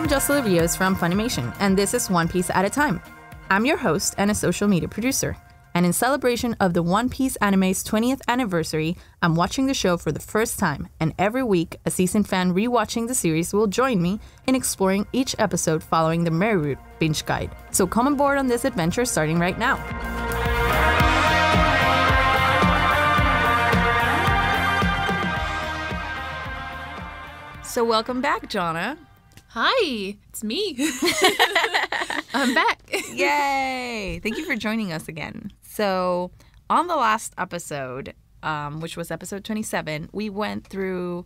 I'm Jocelyn Rios from Funimation, and this is One Piece at a Time. I'm your host and a social media producer. And in celebration of the One Piece anime's 20th anniversary, I'm watching the show for the first time, and every week, a seasoned fan rewatching the series will join me in exploring each episode following the Merry Route binge guide. So come on board on this adventure starting right now. So welcome back, Jonna. Hi, it's me. I'm back. Yay! Thank you for joining us again. So on the last episode, which was episode 27, we went through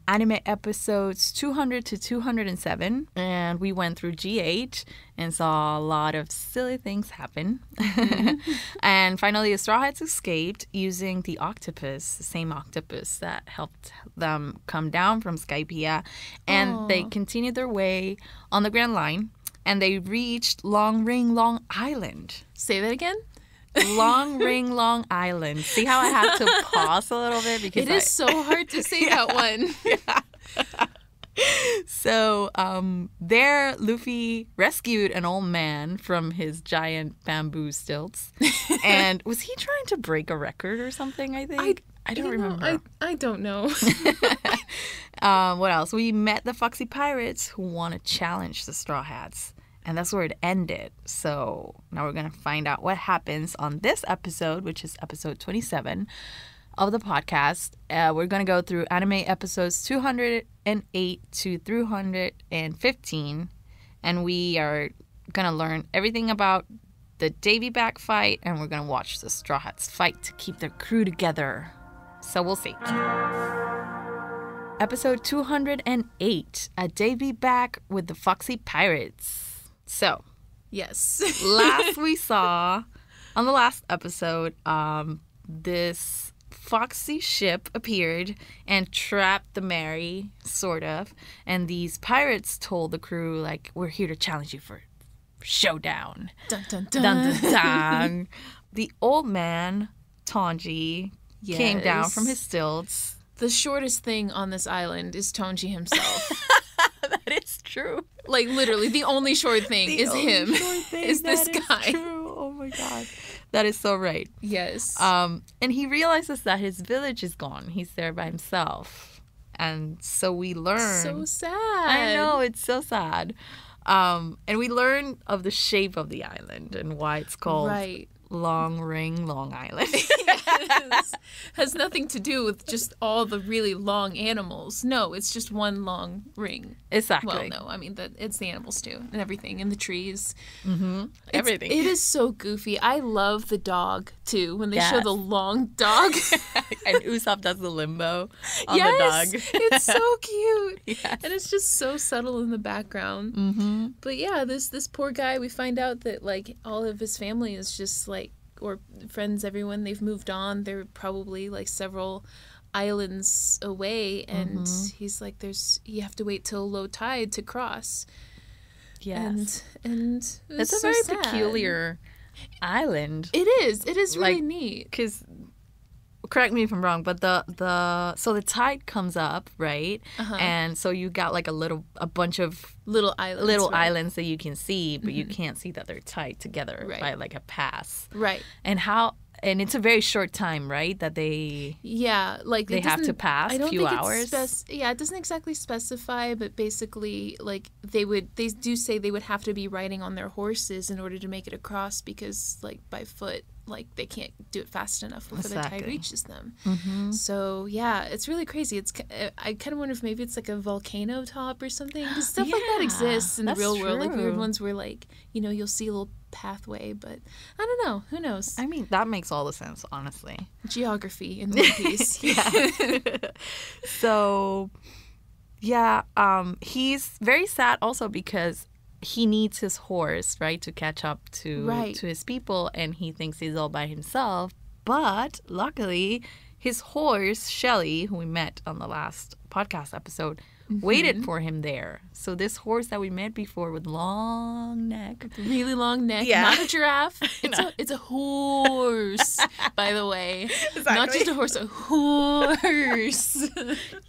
anime episodes 200 to 207, and we went through GH and saw a lot of silly things happen. Mm-hmm. And finally, the Straw Hats escaped using the octopus, the same octopus that helped them come down from Skypiea, and they continued their way on the Grand Line, and they reached Long Ring Long Island. Say that again? Long Ring Long Island. See how I had to pause a little bit? Because it is so hard to say that one. Yeah. So there, Luffy rescued an old man from his giant bamboo stilts. And was he trying to break a record or something, I think? I don't remember. I don't know. What else? We met the Foxy Pirates who want to challenge the Straw Hats. And that's where it ended. So now we're going to find out what happens on this episode, which is episode 27 of the podcast. We're going to go through anime episodes 208 to 315. And we are going to learn everything about the Davy Back Fight. And we're going to watch the Straw Hats fight to keep their crew together. So we'll see. Episode 208, a Davy Back with the Foxy Pirates. So, yes. Last we saw, on the last episode, this Foxy ship appeared and trapped the Mary, sort of. And these pirates told the crew, like, we're here to challenge you for showdown. Dun, dun, dun. Dun, dun, dun. The old man, Tonji, came down from his stilts. The shortest thing on this island is Tonji himself. That is true. Like, literally, the only short thing is him. Is this guy. True. Oh, my God. That is so right. Yes. And he realizes that his village is gone. He's there by himself. And so we learn. So sad. I know. It's so sad. And we learn of the shape of the island and why it's called Long Ring Long Island. Yes. Has nothing to do with just all the really long animals. No, it's just one long ring. Exactly. Well, no, I mean, it's the animals too, and everything, and the trees. Mm-hmm. Everything. It is so goofy. I love the dog, too, when they show the long dog. And Usopp does the limbo on the dog. It's so cute. Yes. And it's just so subtle in the background. Mm-hmm. But yeah, this poor guy, we find out that, like, all of his family is just, like, or friends, everyone, they've moved on. They're probably like several islands away, and he's like, you have to wait till low tide to cross. Yes. And it's a so very sad. peculiar island. It is really neat. Because, correct me if I'm wrong, but so the tide comes up, right? Uh-huh. And so you got like a bunch of little islands that you can see, but you can't see that they're tied together by like a pass. Right. And it's a very short time, right? That they they have to pass a few hours. It doesn't exactly specify, but basically, like they do say they would have to be riding on their horses in order to make it across, because like by foot, like they can't do it fast enough before the tide reaches them. Mm-hmm. So yeah, it's really crazy. I kind of wonder if maybe it's like a volcano top or something, because stuff like that exists in the real world. Like weird ones where like, you know, you'll see a little pathway, but I don't know. Who knows? I mean, that makes all the sense, honestly. Geography in One Piece. So, yeah, he's very sad also because he needs his horse, right, to catch up to his people, and he thinks he's all by himself. But luckily, his horse, Shelly, who we met on the last podcast episode, waited for him there. So this horse that we met before with long neck. Really long neck. Yeah. Not a giraffe. It's a horse, by the way. Exactly. Not just a horse, a horse.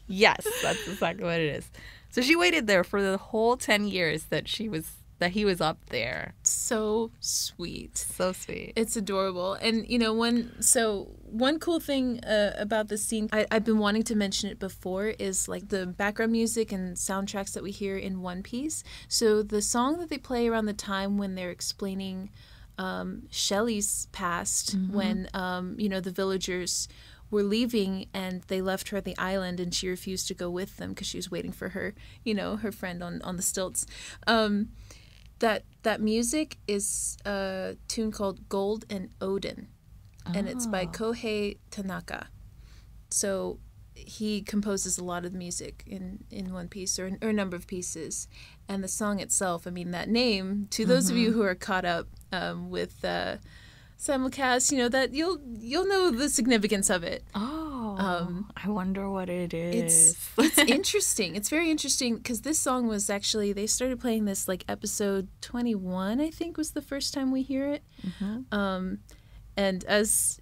Yes, that's exactly what it is. So she waited there for the whole 10 years that he was up there. So sweet. So sweet. It's adorable. And, one cool thing about this scene, I've been wanting to mention it before, is like the background music and soundtracks that we hear in One Piece. So the song that they play around the time when they're explaining Shelly's past, when, the villagers were leaving and they left her at the island and she refused to go with them because she was waiting for her, her friend on the stilts. That music is a tune called Gold and Odin, and it's by Kohei Tanaka. So he composes a lot of the music in One Piece or a number of pieces. And the song itself, I mean, that name, to those of you who are caught up with simulcast, that you'll know the significance of it. I wonder what it is. It's interesting. It's very interesting because this song was actually, they started playing this like episode 21, I think was the first time we hear it. And as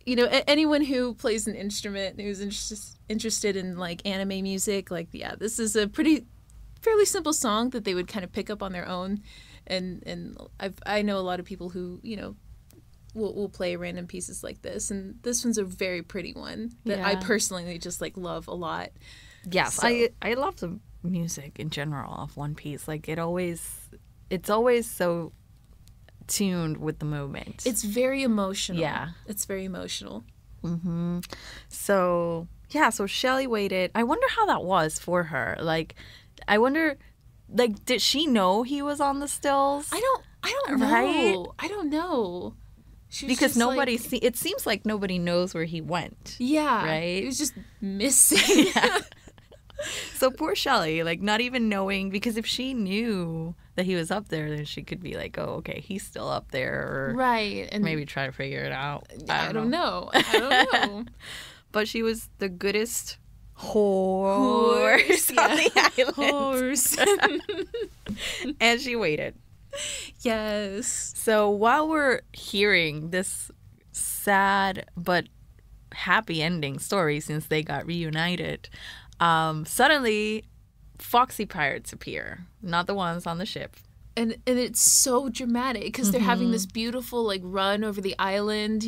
anyone who plays an instrument who's interested in like anime music, like, yeah, this is a fairly simple song that they would kind of pick up on their own. And I know a lot of people who, will play random pieces like this, and this one's a very pretty one that I personally just like love a lot. Yes, so. I love the music in general of One Piece. Like it's always so tuned with the moment. It's very emotional. Yeah, it's very emotional. So Shelly waited. I wonder how that was for her. Like, I wonder, like, did she know he was on the stills? I don't know. Right? I don't know. Because nobody it seems like nobody knows where he went. Yeah. Right? He was just missing. Yeah. So poor Shelly, like, not even knowing, because if she knew that he was up there, then she could be like, oh, okay, he's still up there. Or right. And maybe try to figure it out. I don't know. I don't know. But she was the goodest horse on the island. Horse. And she waited. Yes. So while we're hearing this sad but happy ending story since they got reunited, suddenly Foxy pirates appear, not the ones on the ship. And it's so dramatic because they're having this beautiful like run over the island,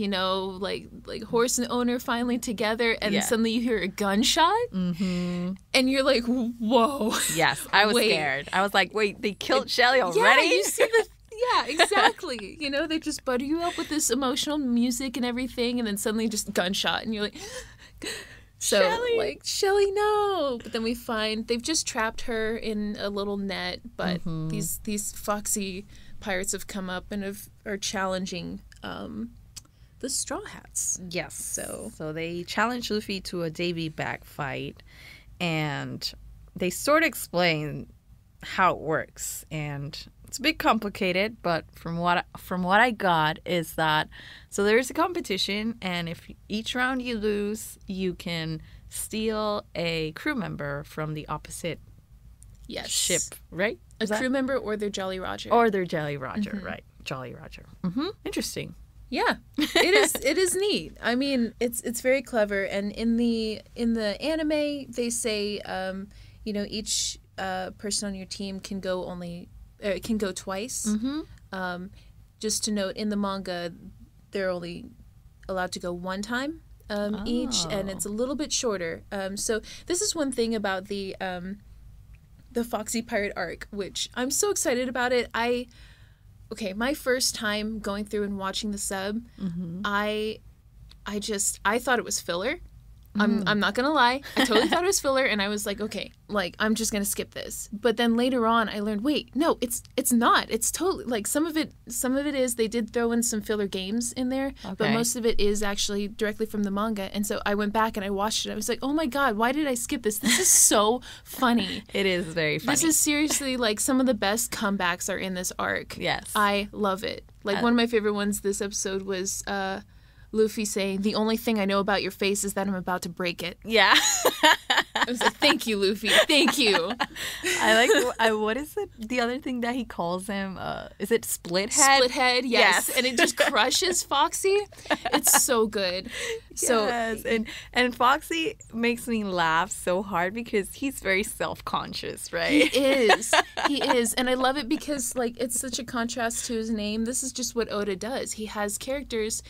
like horse and owner finally together, and then suddenly you hear a gunshot, and you're like, whoa. Yes, I was scared. I was like, wait, they killed Shelly already? Yeah, you see exactly. They just butter you up with this emotional music and everything, and then suddenly just gunshot, and you're like, so Shelly. Like, Shelly, no. But then we find they've just trapped her in a little net, but these Foxy pirates have come up and are challenging the Straw Hats. Yes. So they challenge Luffy to a Davy Back Fight, and they sort of explain how it works, and it's a bit complicated, but from what I got is that, so there's a competition, and if each round you lose, you can steal a crew member from the opposite ship, right? A crew member or their Jolly Roger. Or their Jolly Roger, right. Jolly Roger. Interesting. Yeah, it is neat. I mean, it's very clever, and in the anime they say each person on your team can go twice. Just to note, in the manga, they're only allowed to go one time each, and it's a little bit shorter. So this is one thing about the Foxy Pirate arc, which I'm so excited about it. My first time going through and watching the sub, I thought it was filler. I'm not gonna lie. I totally thought it was filler, and I was like, okay, like, I'm just gonna skip this. But then later on, I learned, wait, no, it's not. It's totally, like, some of it is they did throw in some filler games in there, but most of it is actually directly from the manga. And so I went back and I watched it. I was like, oh my god, why did I skip this? This is so funny. It is very funny. This is seriously, like, some of the best comebacks are in this arc. Yes, I love it. Like, one of my favorite ones this episode was Luffy saying, the only thing I know about your face is that I'm about to break it. Yeah. I was like, thank you, Luffy. Thank you. I like, what is it? The other thing that he calls him, is it split head? Split head, yes. And it just crushes Foxy. It's so good. So, yes, and Foxy makes me laugh so hard because he's very self-conscious, right? He is. And I love it because, like, it's such a contrast to his name. This is just what Oda does. He has characters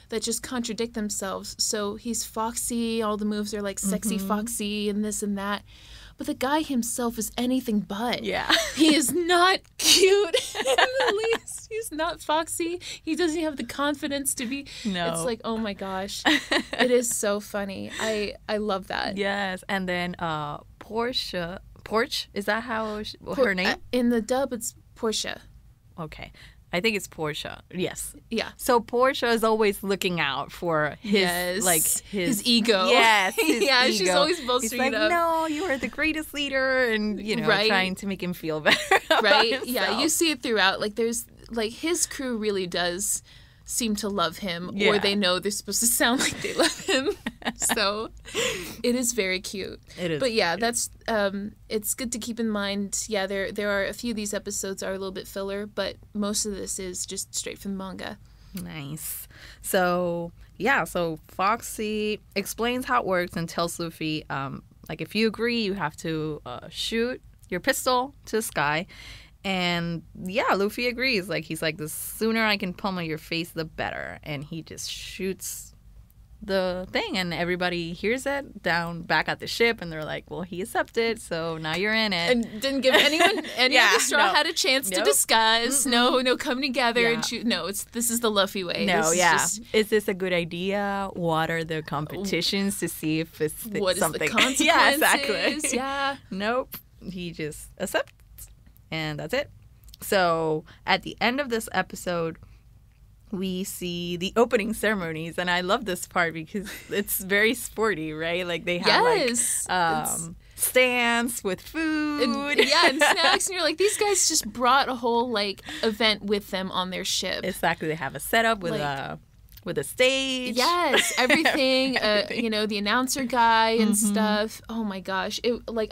that just contradict themselves. So he's Foxy, all the moves are like sexy Foxy and this and that. But the guy himself is anything but. Yeah. He is not cute in the least. He's not Foxy. He doesn't have the confidence to be. No. It's like, oh my gosh. It is so funny. I love that. Yes. And then Portia, is that how her name? In the dub, it's Portia. Okay. I think it's Portia. Yes. Yeah. So Portia is always looking out for his his ego. Yes. His yeah, ego. she's always He's bolstering like, it up. no, you are the greatest leader, and Right. trying to make him feel better. Right? About Yeah, himself. you see it throughout. Like there's like his crew really does seem to love him, Yeah. or they know they're supposed to sound like they love him. So it is very cute. It is. But yeah, that's it's good to keep in mind. Yeah, there are a few of these episodes are a little bit filler, but most of this is just straight from the manga. Nice. So yeah, so Foxy explains how it works and tells Luffy, like if you agree, you have to shoot your pistol to the sky. And yeah, Luffy agrees. Like he's like, the sooner I can pummel your face, the better. And he just shoots the thing, and everybody hears it down back at the ship, and they're like, well, he accepted, so now you're in it. And didn't give anyone any Yeah, other straw no. had a chance to Nope. discuss. No come together Yeah. and shoot. No, this is the Luffy way. No, This is yeah. just- Is this a good idea? What are the competitions to see if it's what is something? the consequences? Yeah, exactly. Yeah. Nope. He just accepts, and that's it. So at the end of this episode, we see the opening ceremonies, and I love this part because it's very sporty, right? Like they have Yes. stands with food. And snacks, and you're like, these guys just brought a whole like event with them on their ship. Exactly. They have a setup with a stage. Yes, everything. Everything. The announcer guy and stuff. Oh my gosh,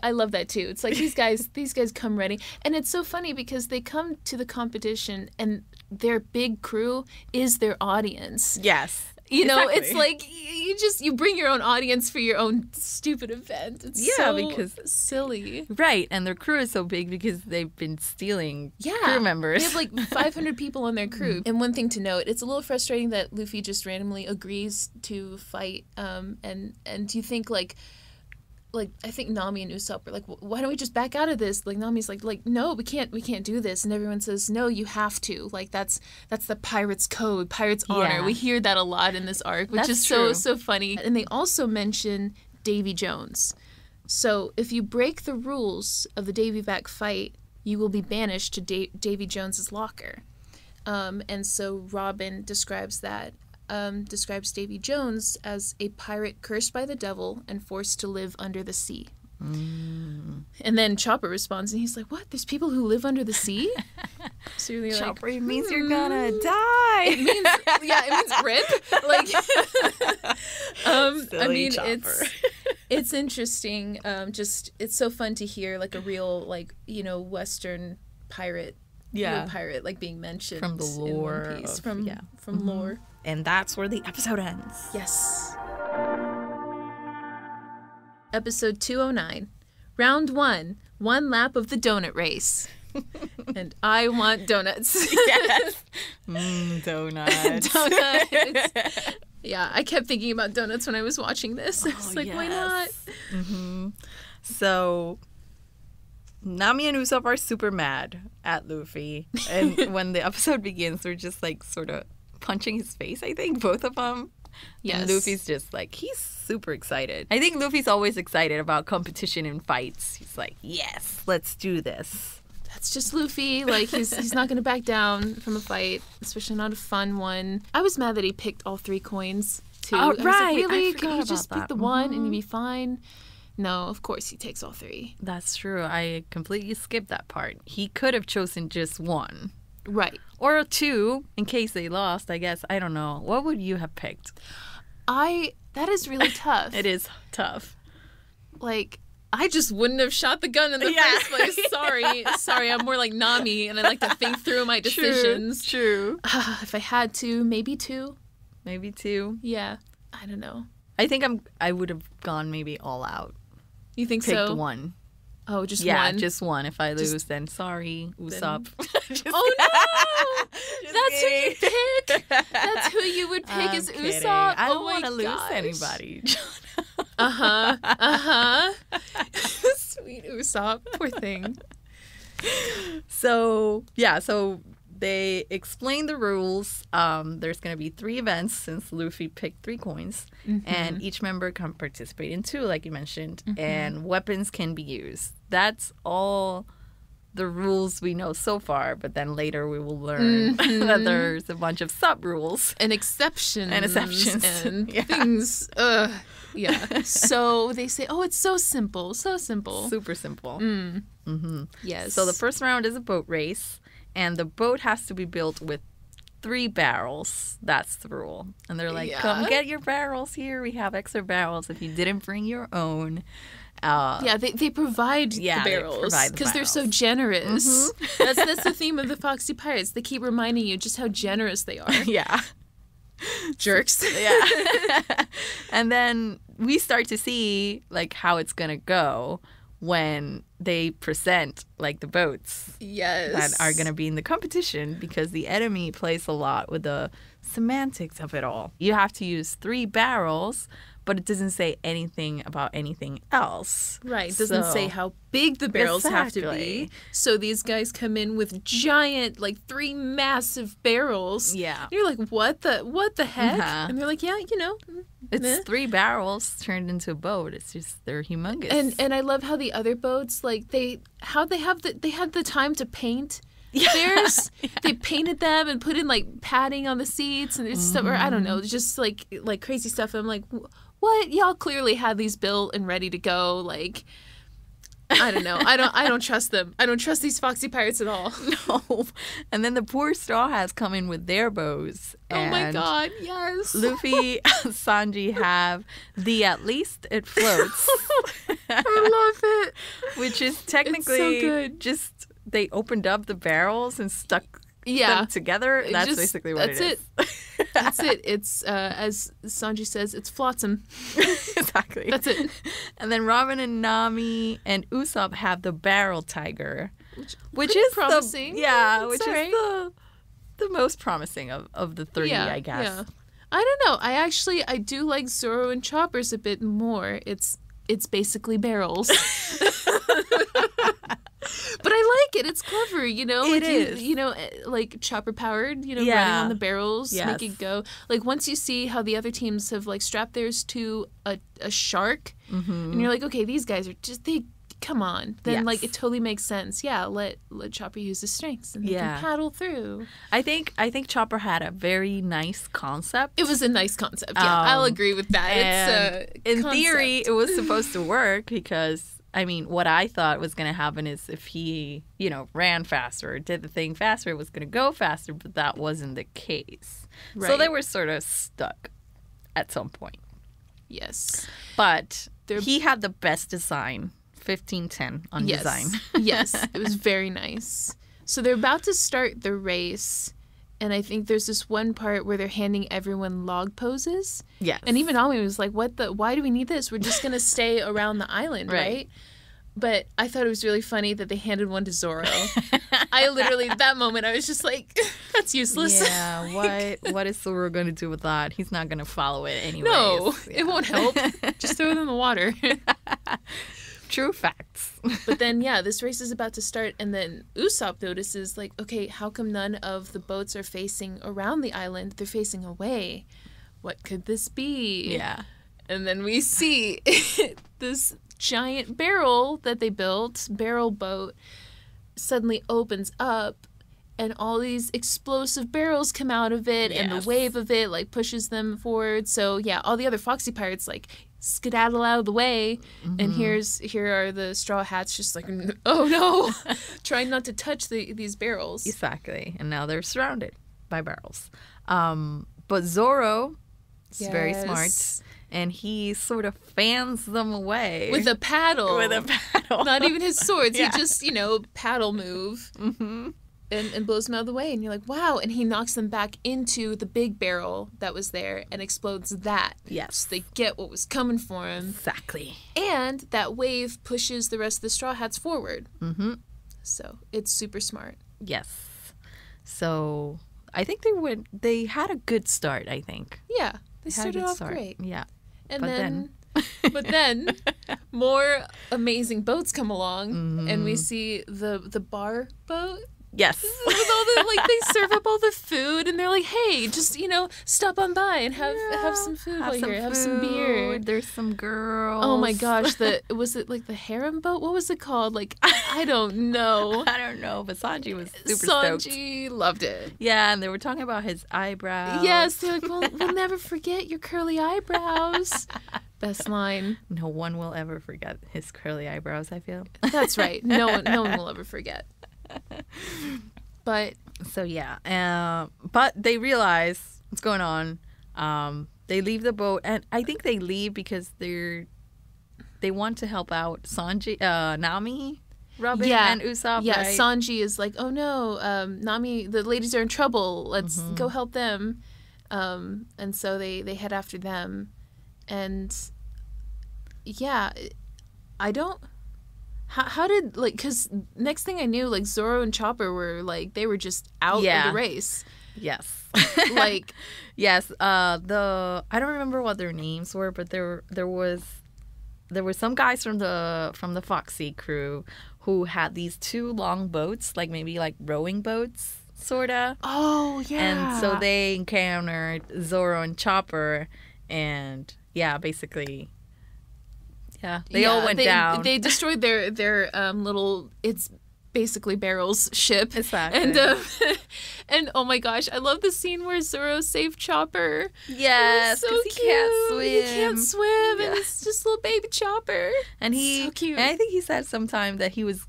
I love that too. It's like these guys come ready, and it's so funny because they come to the competition and their big crew is their audience. Yes. You know, Exactly. it's like you bring your own audience for your own stupid event. It's because silly. Right, and their crew is so big because they've been stealing crew members. They have like 500 people on their crew. And one thing to note, it's a little frustrating that Luffy just randomly agrees to fight. And you think like I think Nami and Usopp were like, why don't we just back out of this? Like Nami's like no, we can't do this. And everyone says, no, you have to. Like that's the pirate's code, pirate's honor. Yeah. We hear that a lot in this arc, which That's is true. so funny. And they also mention Davy Jones. So if you break the rules of the Davy Back Fight, you will be banished to Davy Jones's locker. And so Robin describes that. Describes Davy Jones as a pirate cursed by the devil and forced to live under the sea. And then Chopper responds, and he's like, "What? There's people who live under the sea?" So you're like, Chopper, it means you're gonna die. It means rip. Like, I Silly mean, Chopper. it's interesting. It's so fun to hear like a real Western pirate. Yeah. Real pirate like being mentioned From the in lore One Piece. of- From yeah. lore. And that's where the episode ends. Yes. Episode 209. Round 1. One lap of the donut race. And I want donuts. Yes. Donuts. Donuts. Yeah, I kept thinking about donuts when I was watching this. I was like, why not? Mm-hmm. So Nami and Usopp are super mad at Luffy. And when the episode begins, they're just like sort of punching his face, I think, both of them. Yes. And Luffy's just like, he's super excited. I think Luffy's always excited about competition and fights. He's like, yes, let's do this. That's just Luffy. Like, he's not going to back down from a fight, especially not a fun one. I was mad that he picked all 3 coins, too. Oh, I was like, right. really? I Can forgot you just about pick that. the one and you'd be fine? No, of course he takes all 3. That's true. I completely skipped that part. He could have chosen just one. Right. Or 2, in case they lost, I guess. I don't know. What would you have picked? That is really tough. It is tough. Like, I just wouldn't have shot the gun in the first place. Sorry. I'm more like Nami, and I like to think through my decisions. True. If I had to, maybe 2. Maybe 2. Yeah. I don't know. I think I would have gone maybe all out. You think Picked so? 1. Oh, just one? Yeah, just 1. If I lose, then sorry, Usopp. Oh, no! That's who you pick? That's who you would pick as Usopp? I don't want to lose anybody. Sweet Usopp. Poor thing. So they explain the rules. There's going to be 3 events since Luffy picked 3 coins. And each member can participate in 2, like you mentioned. And weapons can be used. That's all the rules we know so far. But then later we will learn that there's a bunch of sub-rules. And exceptions. And yeah. things. Yeah. So they say, oh, it's so simple. So simple. Super simple. Yes. So the first round is a boat race. And the boat has to be built with 3 barrels. That's the rule. And they're like, come get your barrels here. We have extra barrels if you didn't bring your own. They provide the barrels because they're so generous. That's the theme of the Foxy Pirates. They keep reminding you just how generous they are. Yeah. Jerks. Yeah. And then we start to see like how it's going to go when they present like the boats that are going to be in the competition, because the enemy plays a lot with the semantics of it all. You have to use 3 barrels, but it doesn't say anything about anything else. Right. It doesn't say how big the barrels have to be. So these guys come in with giant, like 3 massive barrels. Yeah. And you're like, what the heck? And they're like, yeah, It's 3 barrels turned into a boat. It's just, they're humongous. And I love how the other boats, like they had the time to paint theirs. They painted them and put in like padding on the seats and stuff, or I don't know, just like crazy stuff. And I'm like, what? Y'all clearly had these built and ready to go. Like, I don't know. I don't trust them. I don't trust these Foxy Pirates at all. No. And then the poor Straw Hats come in with their bows. Oh my God, yes. Luffy and Sanji have the at least it floats. I love it. Which is technically just they opened up the barrels and stuck them together. That's basically what it is. That's it. It's, as Sanji says, it's flotsam. Exactly. That's it. And then Robin and Nami and Usopp have the barrel tiger. Which is promising. Which is the most promising of the 3, I guess. Yeah. I don't know. I do like Zoro and Chopper's a bit more. It's basically barrels. But I like it. It's clever, It is. Like Chopper powered, running on the barrels, make it go. Like once you see how the other teams have like strapped theirs to a shark, and you're like, okay, these guys are just come on. Then like it totally makes sense. Yeah, let Chopper use his strengths and he can paddle through. I think Chopper had a very nice concept. It was a nice concept. Yeah, I'll agree with that. It's in theory, it was supposed to work because. I mean, what I thought was going to happen is if he, ran faster or did the thing faster, it was going to go faster, but that wasn't the case. Right. So they were sort of stuck at some point. Yes. But he had the best design, 15/10 on design. Yes, it was very nice. So they're about to start the race, and I think there's this one part where they're handing everyone log poses. Yes. And even Nami was like, why do we need this? We're just going to stay around the island, right? But I thought it was really funny that they handed one to Zoro. I literally, that moment, I was just like, that's useless. Yeah, what is Zoro going to do with that? He's not going to follow it anyways. No, it won't help. Just throw it in the water. True facts. But then, this race is about to start, and then Usopp notices, like, okay, how come none of the boats are facing around the island? They're facing away. What could this be? Yeah. And then we see this giant barrel that they built, barrel boat, suddenly opens up, and all these explosive barrels come out of it, and the wave of it, like, pushes them forward. So, all the other Foxy Pirates, like, skedaddle out of the way, and here are the Straw Hats just like, oh no, trying not to touch these barrels. Exactly. And now they're surrounded by barrels. But Zoro is very smart, and he sort of fans them away. With a paddle. With a paddle. Not even his swords. Yeah. He just, paddle move. Mm-hmm. And blows them out of the way. And you're like, wow. And he knocks them back into the big barrel that was there and explodes that. Yes. So they get what was coming for him. Exactly. And that wave pushes the rest of the Straw Hats forward. Mm-hmm. So it's super smart. Yes. So I think they had a good start, I think. Yeah. They Had a started good off start. great. Yeah. And But but then more amazing boats come along, Mm-hmm. and we see the bar boat Yes. with all the they serve up all the food, and they're like, hey, just stop on by and have some food while you're here, have some beer. food. There's some girls. Oh my gosh, was it like the harem boat? What was it called? Like, I don't know. I don't know, but Sanji was super stoked. Sanji loved it. Yeah, and they were talking about his eyebrows. Yes, they're like, we'll never forget your curly eyebrows. Best line. No one will ever forget his curly eyebrows, I feel. That's right. No one will ever forget. But So yeah, but they realize what's going on. They leave the boat, and I think they leave because they want to help out Sanji, Nami, Robin, and Usopp. Yeah, right? Sanji is like, oh no, Nami, the ladies are in trouble. Let's go help them. And so they head after them. And yeah, I don't... How did, because next thing I knew, Zoro and Chopper were, they were just out of the race. Yes. Like... Yes. I don't remember what their names were, but there were some guys from the Foxy crew who had these 2 long boats, maybe rowing boats, sorta. Oh, yeah. And so they encountered Zoro and Chopper, and yeah, basically... Yeah, they all went down. They destroyed their little, it's basically Barrel's ship. Exactly. And oh my gosh, I love the scene where Zoro saved Chopper. Yes, so because cute. he can't swim. He can't swim, Yeah. and it's just little baby Chopper. And so cute. And I think he said sometime that he was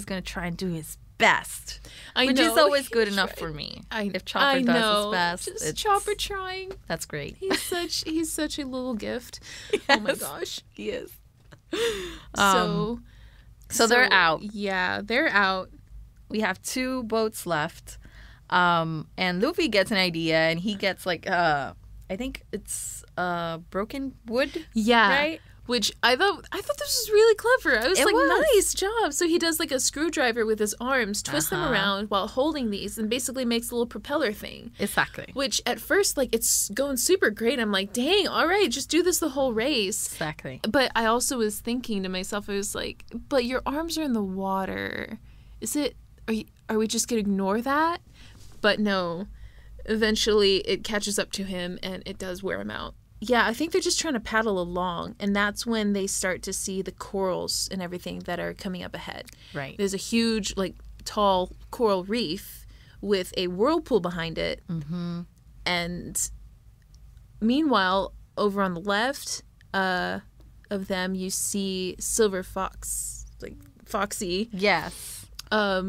gonna try and do his best, which know. is always good He enough tried. for me. I If Chopper does his best, just Chopper trying. That's great. He's such a little gift. Yes, Oh my gosh. he is. So they're out. Yeah, they're out. We have 2 boats left, and Luffy gets an idea, and he gets I think it's broken wood. Yeah. Right. Which I thought this was really clever. I was It was. nice job. So he does a screwdriver with his arms, twists them Uh-huh. around while holding these, and basically makes a little propeller thing. Exactly. Which at first, it's going super great. I'm like, dang, all right, just do this the whole race. Exactly. But I also was thinking to myself, I was like, but your arms are in the water. Are we just gonna ignore that? But no. Eventually, it catches up to him, and it does wear him out. Yeah, I think they're just trying to paddle along, and that's when they start to see the corals and everything that are coming up ahead. Right. There's a huge, tall coral reef with a whirlpool behind it. Mm-hmm. And meanwhile, over on the left of them, you see Silver Fox, Foxy. Yes.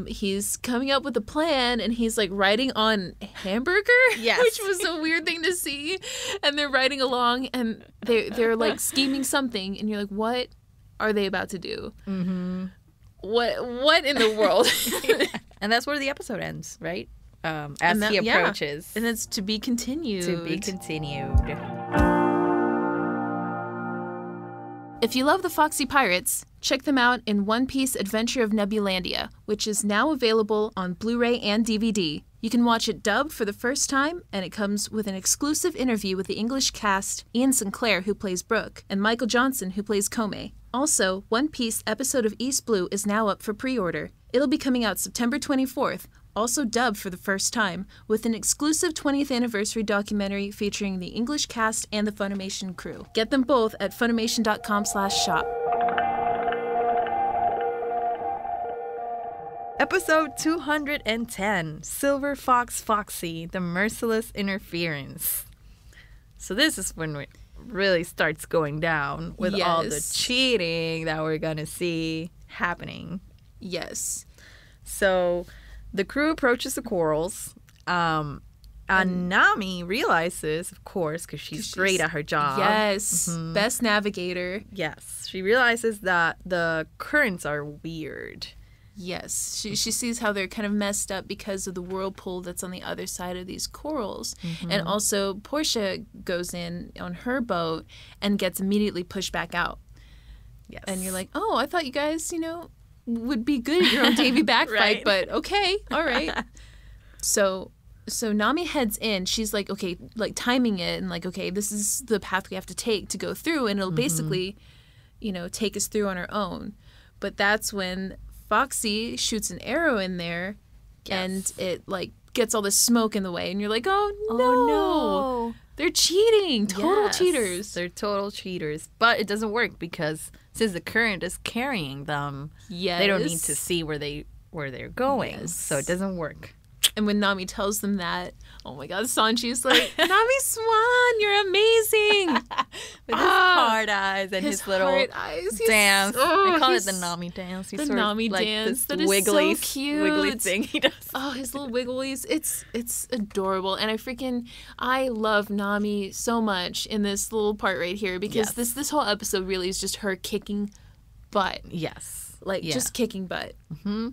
He's coming up with a plan, and he's riding on Hamburger, Yes. which was a weird thing to see. And they're riding along, and they're scheming something, and you're like, what are they about to do? Mm-hmm. What in the world? And that's where the episode ends, right? As he approaches. And it's to be continued. To be continued. If you love the Foxy Pirates, check them out in One Piece Adventure of Nebulandia, which is now available on Blu-ray and DVD. You can watch it dubbed for the first time, and it comes with an exclusive interview with the English cast Ian Sinclair, who plays Brooke, and Michael Johnson, who plays Kome. Also, One Piece episode of East Blue is now up for pre-order. It'll be coming out September 24th, also dubbed for the first time, with an exclusive 20th anniversary documentary featuring the English cast and the Funimation crew. Get them both at Funimation.com/shop. Episode 210, Silver Fox Foxy, The Merciless Interference. So this is when it really starts going down with all the Yes. cheating that we're going to see happening. Yes. So the crew approaches the corals, And Nami realizes, of course, because she's great at her job. Yes, best navigator. Yes, she realizes that the currents are weird. Yes, she sees how they're kind of messed up because of the whirlpool that's on the other side of these corals. And also, Portia goes in on her boat and gets immediately pushed back out. Yes. And you're like, oh, I thought you guys, would be good at your own Davy Back Fight, but okay, all right. So Nami heads in. She's like, okay, like timing it and like, okay, this is the path we have to take to go through, and it'll basically, take us through on our own. But that's when Foxy shoots an arrow in there, and it like gets all this smoke in the way, and you're like, oh no. They're cheating. Total cheaters. They're total cheaters. But it doesn't work because since the current is carrying them, they don't need to see where they're going. Yes. So it doesn't work. And when Nami tells them that, oh my God, Sanji's like, Nami Swan, you're amazing. With his hard eyes and his little dance. I call it the Nami dance. The Nami dance. That is wiggly, so cute. Wiggly thing he does. Oh, his little wigglies. It's adorable. And I love Nami so much in this little part right here because this whole episode really is just her kicking butt. Yes. Just kicking butt. Mm-hmm.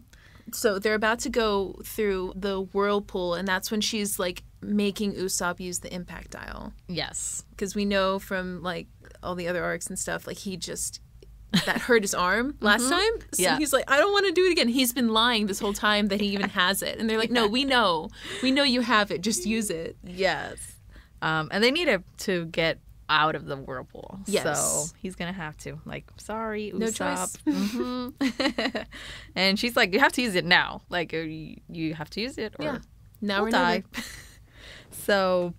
So they're about to go through the whirlpool, and that's when she's, like, making Usopp use the impact dial. Yes. Because we know from, like, all the other arcs and stuff, like, that hurt his arm last time. So he's like, I don't want to do it again. He's been lying this whole time that he even has it. And they're like, no, we know. We know you have it. Just use it. Yes. And they need to get out of the whirlpool. Yes. So he's going to have to. Like, sorry, Usopp. No choice. Mm-hmm. And she's like, you have to use it now. Like, you have to use it or now we'll die. So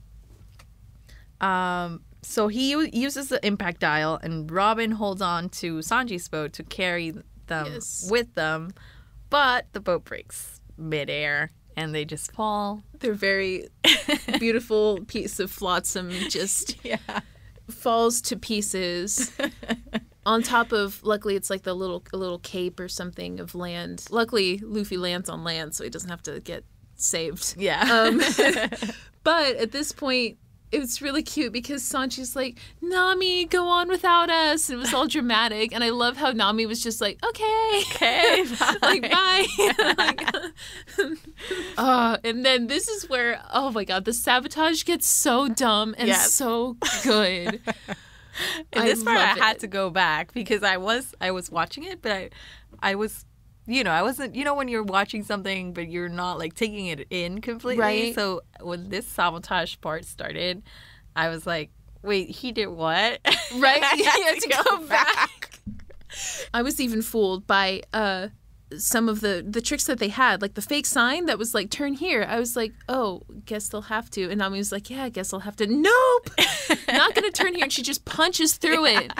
he uses the impact dial, and Robin holds on to Sanji's boat to carry them with them. But the boat breaks midair, and they just fall. Their very beautiful piece of flotsam just falls to pieces. On top of, luckily, it's like a little cape or something of land. Luckily, Luffy lands on land, so he doesn't have to get saved. Yeah. But at this point, it's really cute because Sanji's like, Nami, go on without us. And it was all dramatic. And I love how Nami was just like, okay, bye. Like, bye. And then this is where, oh my God, the sabotage gets so dumb and so good. And this part I had to go back because I was watching it, but I was, I wasn't, when you're watching something, but you're not like taking it in completely. Right. So when this sabotage part started, I was like, wait, he did what? Right? You had to go back. I was even fooled by some of the tricks that they had, like the fake sign that was like, turn here. I was like, oh, guess they'll have to. And Nami was like, yeah, I guess I'll have to. Nope, not going to turn here. And she just punches through it.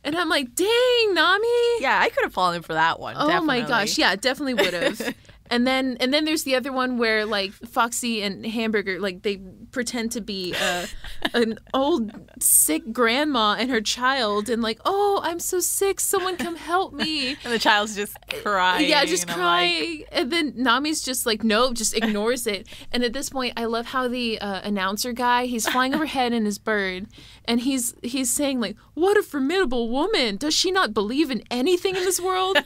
And I'm like, dang, Nami. Yeah, I could have fallen for that one. Oh definitely. My gosh. Yeah, definitely would have. And then there's the other one where like Foxy and Hamburger, like they pretend to be an old sick grandma and her child, and like, oh, I'm so sick, someone come help me. And the child's just crying. Yeah, just crying. Like... And then Nami's just like, nope, just ignores it. And at this point, I love how the announcer guy, he's flying overhead in his bird, and he's saying like, what a formidable woman. Does she not believe in anything in this world?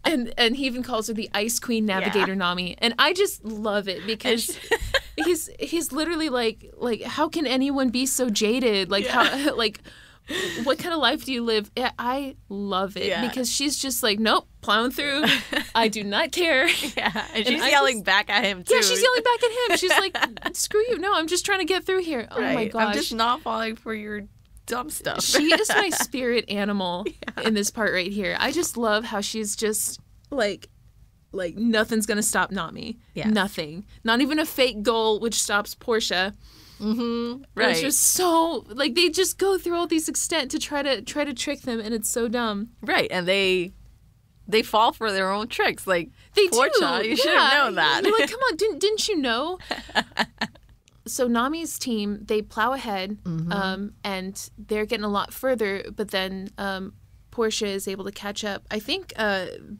And he even calls her the Ice Queen Navigator Nami. And I just love it because he's literally like how can anyone be so jaded? Like how like what kind of life do you live? I love it because she's just like, nope, plowing through. I do not care. Yeah. And she's yelling back at him too. Yeah, she's yelling back at him. She's like, screw you. No, I'm just trying to get through here. Oh my gosh. I'm just not falling for your dumb stuff. She is my spirit animal in this part right here. I just love how she's just like nothing's gonna stop Nami. Yeah. Nothing. Not even a fake goal which stops Portia. Mm-hmm. Right. It's just so like they just go through all these extent to try to trick them, and it's so dumb. Right. And they fall for their own tricks. Like they Portia, do. You should have known that. You're like, come on, didn't you know? So Nami's team, they plow ahead, and they're getting a lot further. But then Portia is able to catch up. I think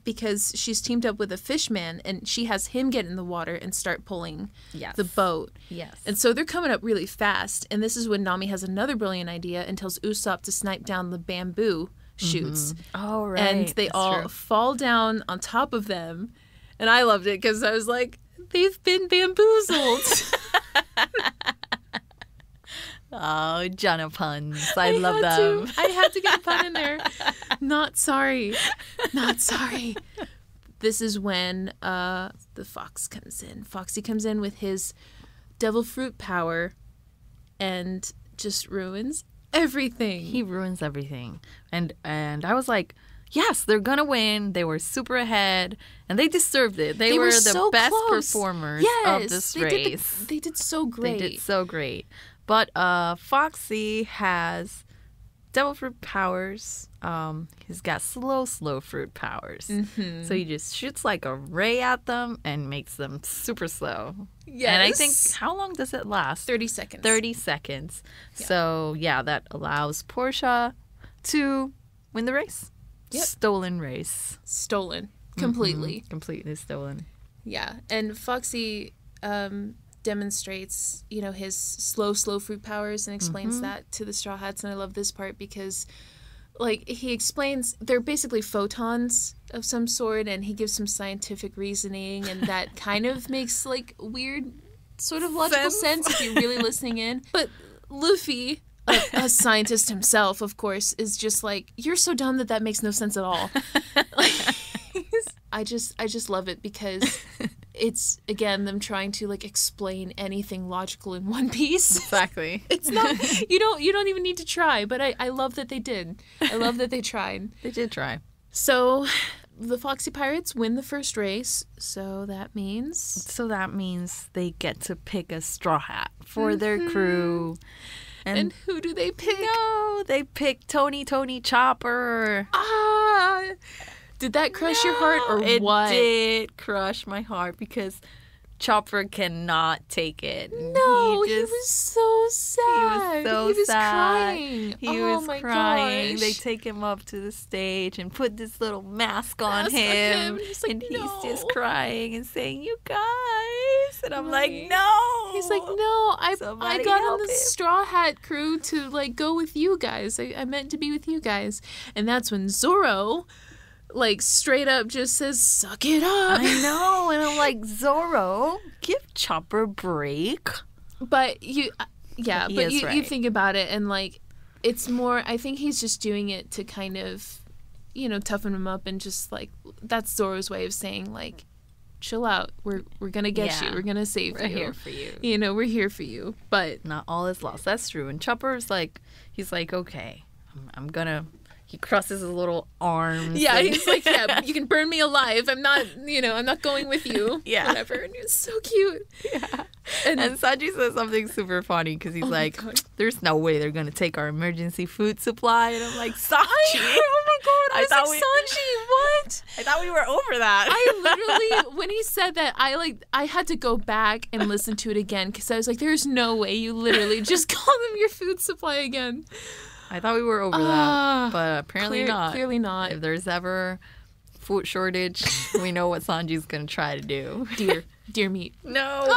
because she's teamed up with a fishman and she has him get in the water and start pulling the boat. Yes. And so they're coming up really fast. And this is when Nami has another brilliant idea and tells Usopp to snipe down the bamboo shoots. Oh, right. And they all fall down on top of them. And I loved it because I was like, they've been bamboozled. Oh, Jana puns. I love them. I had to get a pun in there. Not sorry. Not sorry. This is when the fox comes in. Foxy comes in with his devil fruit power and just ruins everything. He ruins everything. And I was like, yes, they're going to win. They were super ahead, and they deserved it. They were the so best close. Performers of this race. They did so great. They did so great. But Foxy has devil fruit powers. He's got slow fruit powers. Mm-hmm. So he just shoots like a ray at them and makes them super slow. Yes. And I think, how long does it last? 30 seconds. 30 seconds. Yeah. So, yeah, that allows Portia to win the race. Yep. Stolen race. Stolen. Completely. Mm-hmm. Completely stolen. Yeah. And Foxy demonstrates, his slow fruit powers and explains that to the Straw Hats. And I love this part because, he explains they're basically photons of some sort, and he gives some scientific reasoning, and that kind of makes, weird sort of logical sense if you're really listening in. But Luffy, a scientist himself, of course, is just like, you're so dumb that makes no sense at all. I just love it because it's, again, them trying to explain anything logical in one piece. Exactly. It's not, you don't even need to try, but I love that they did. I love that they tried. They did try. So the Foxy Pirates win the first race, so that means they get to pick a Straw Hat for their crew. And who do they pick? No, they pick Tony Chopper. Did that crush your heart or what? It did crush my heart because Chopper cannot take it. No, he was so sad. He was sad. Crying. He was crying. They take him up to the stage and put this little mask on him. He's just crying and saying, "You guys." And I'm like, "No." He's like, "No, I got on the Straw Hat crew to go with you guys. I meant to be with you guys." And that's when Zoro straight up just says, "Suck it up." I know. And I'm like, Zoro, give Chopper a break. But you think about it and it's more, I think he's just doing it to kind of, toughen him up and just that's Zoro's way of saying chill out. We're going to get you. We're going to save you. We're here for you. We're here for you. But not all is lost. That's true. And Chopper's he's like, okay, I'm going to. He crosses his little arms. Yeah, he's like, yeah, you can burn me alive. I'm not, I'm not going with you. Yeah. Whatever. And it's so cute. Yeah. And Sanji says something super funny because he's there's no way they're going to take our emergency food supply. And I'm like, Sanji. Oh my God. I thought Sanji, what? I thought we were over that. I literally, when he said that, I had to go back and listen to it again because I was like, there's no way you literally just call them your food supply again. I thought we were over that, but apparently not. Clearly not. If there's ever food shortage, we know what Sanji's going to try to do. Deer meat. No.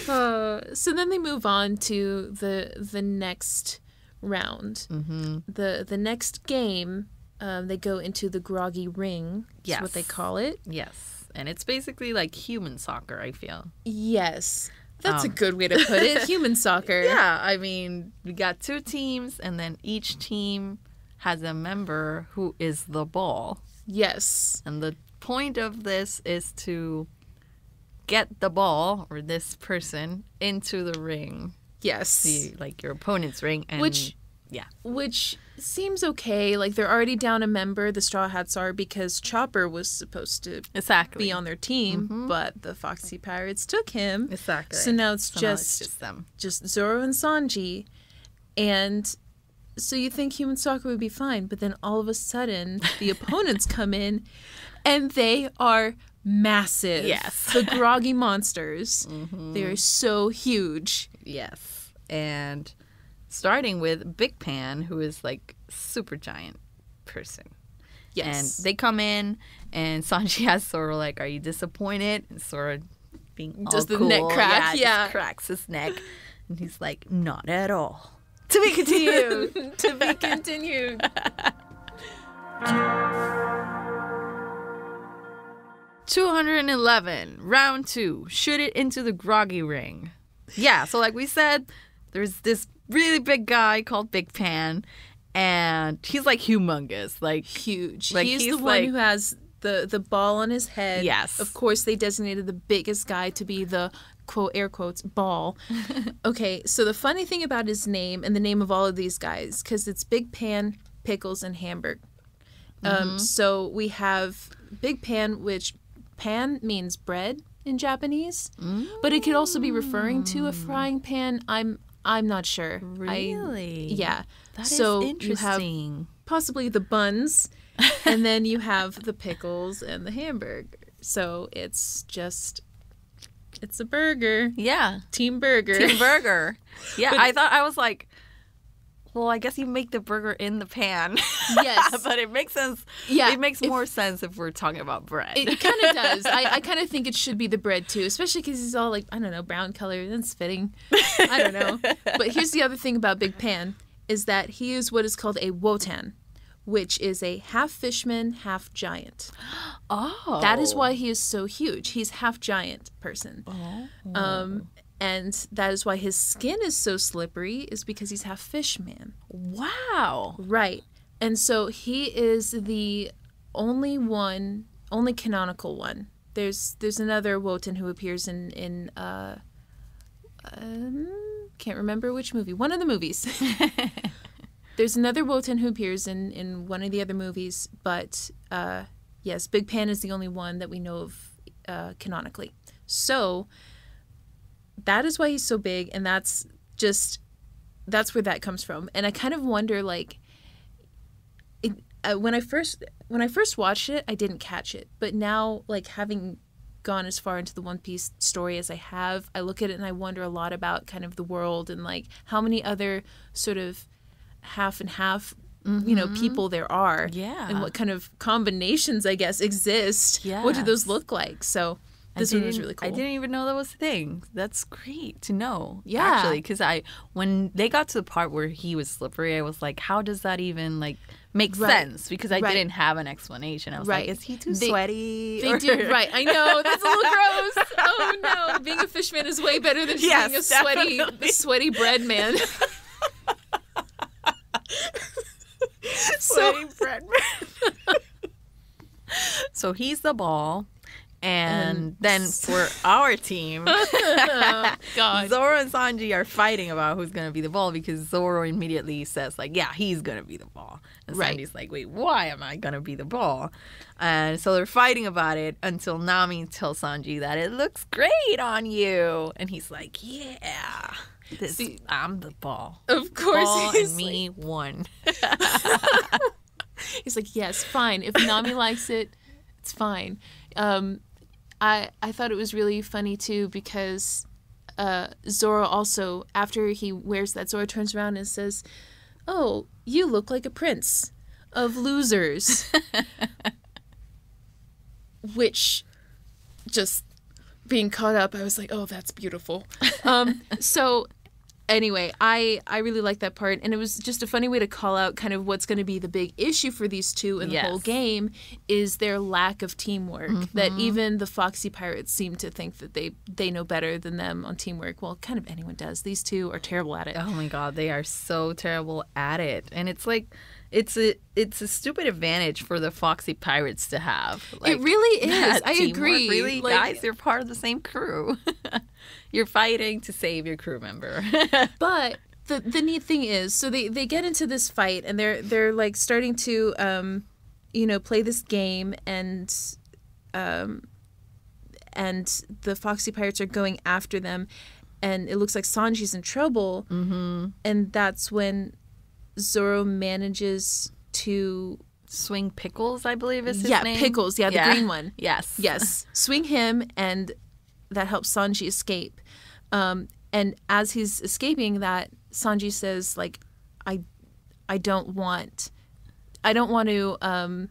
So then they move on to the next round. Mm-hmm. The next game, they go into the groggy ring. Yes. Is what they call it. Yes. And it's basically like human soccer, I feel. Yes. That's a good way to put it. Human soccer. Yeah, I mean, we got two teams, and then each team has a member who is the ball. Yes. And the point of this is to get the ball, or this person, into the ring. Yes. Your opponent's ring. And Which seems okay. They're already down a member, the Straw Hats are, because Chopper was supposed to be on their team, but the Foxy Pirates took him. Exactly. So now it's just them. Just Zoro and Sanji. And so you think human soccer would be fine, but then all of a sudden the opponents come in and they are massive. Yes. The groggy monsters. Mm-hmm. They are so huge. Yes. And starting with Big Pan, who is like super giant person. Yes. And they come in, and Sanji asks Zoro, like, are you disappointed? And Zoro, being all Does the cool, neck crack? just cracks his neck. And he's like, not at all. To be continued. To be continued. $211, round 2. Shoot it into the groggy ring. Yeah, so like we said, there's this really big guy called Big Pan, and he's like humongous, like huge. Like, he's the one like, who has the ball on his head. Yes. Of course, they designated the biggest guy to be the quote air quotes ball. Okay, so the funny thing about his name and the name of all of these guys, because it's Big Pan, Pickles, and Hamburg. So we have Big Pan, which pan means bread in Japanese, but it could also be referring to a frying pan. I'm not sure. Really? Yeah. That so is interesting. You have possibly the buns, and then you have the pickles and the hamburger. So it's a burger. Yeah. Team burger. Team burger. Yeah, but I was like, well, I guess you make the burger in the pan. Yes. But it makes sense. Yeah. It makes more sense if we're talking about bread. It kind of does. I kind of think it should be the bread, too, especially because he's all like, I don't know, brown color. That's fitting. I don't know. But here's the other thing about Big Pan is that he is what is called a wotan, which is a half fishman, half giant. Oh. That is why he is so huge. He's half giant person. Oh. And that is why his skin is so slippery, is because he's half fish man. Wow. Right. And so he is the only canonical one. There's another Wotan who appears in can't remember which movie. One of the movies. There's another Wotan who appears in one of the other movies, but yes, Big Pan is the only one that we know of canonically. So that is why he's so big, and that's where that comes from. And I kind of wonder, like, when I first watched it, I didn't catch it, but now, like, having gone as far into the One Piece story as I have, I look at it and I wonder a lot about kind of the world and like how many other sort of half and half, people there are, and what kind of combinations, I guess, exist. Yes. What do those look like? So. This one was really cool. I didn't even know that was a thing. That's great to know. Yeah. Actually, because when they got to the part where he was slippery, I was like, how does that even like make sense? Because I didn't have an explanation. I was like, is he too sweaty? They do. Right. I know. That's a little gross. Oh no. Being a fishman is way better than being a sweaty bread man. Sweaty bread man. So he's the ball. And then for our team, God. Zoro and Sanji are fighting about who's going to be the ball because Zoro immediately says, like, yeah, he's going to be the ball. And Sanji's like, wait, why am I going to be the ball? And so they're fighting about it until Nami tells Sanji that it looks great on you. And he's like, yeah, I'm the ball. Of course. Ball and me won. He's like, yes, fine. If Nami likes it, it's fine. I thought it was really funny, too, because Zoro also, after he wears that, Zoro turns around and says, oh, you look like a prince of losers. Which, just being caught up, I was like, oh, that's beautiful. So anyway, I really like that part, and it was just a funny way to call out kind of what's going to be the big issue for these two in the whole game is their lack of teamwork. That even the Foxy Pirates seem to think that they know better than them on teamwork. Well, kind of anyone does. These two are terrible at it. Oh my God, they are so terrible at it, and it's like it's a stupid advantage for the Foxy Pirates to have. Like, it really is. I teamwork. agree. Really, like, guys, you're part of the same crew. You're fighting to save your crew member. But the neat thing is, so they get into this fight and they're like starting to play this game, and the Foxy Pirates are going after them, and it looks like Sanji's in trouble, and that's when Zoro manages to swing Pickles, I believe is his name. Yeah, Pickles. Yeah, the green one. Yes. Swing him, and that helps Sanji escape. And as he's escaping that, Sanji says, like, I don't want to,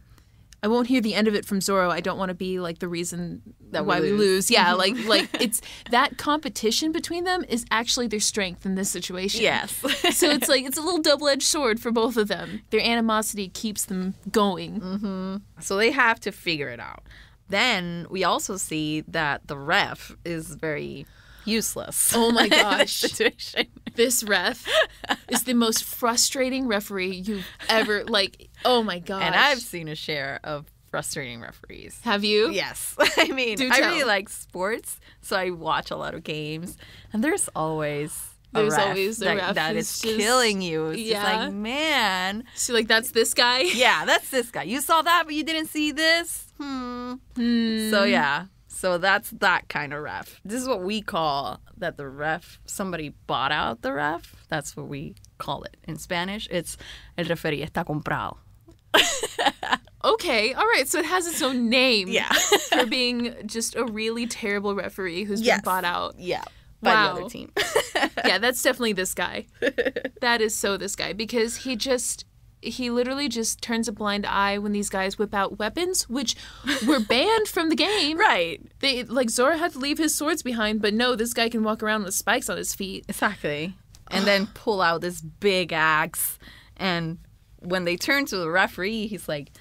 I won't hear the end of it from Zoro. I don't want to be like the reason why we lose. Yeah, like it's that competition between them is actually their strength in this situation. Yes. So it's like it's a little double-edged sword for both of them. Their animosity keeps them going. Mm-hmm. So they have to figure it out. Then we also see that the ref is very useless. Oh my gosh. In this situation. This ref is the most frustrating referee you've ever, like, oh my gosh. And I've seen a share of frustrating referees. Have you? Yes. I mean, Do I tell. really like sports, so I watch a lot of games. And there's always a ref that is just killing you. It's just like, man. So, like, that's this guy? Yeah, that's this guy. You saw that, but you didn't see this? So, yeah. So that's that kind of ref. This is what we call that the ref, somebody bought out the ref. That's what we call it. In Spanish, it's el referee está comprado. Okay, all right. So it has its own name. Yeah. For being just a really terrible referee who's been bought out. Yeah. By the other team. Yeah, that's definitely this guy. That is so this guy. Because he literally just turns a blind eye when these guys whip out weapons, which were banned from the game. Right. They, like, Zoro had to leave his swords behind, but no, this guy can walk around with spikes on his feet. Exactly. And then pull out this big axe. And when they turn to the referee, he's like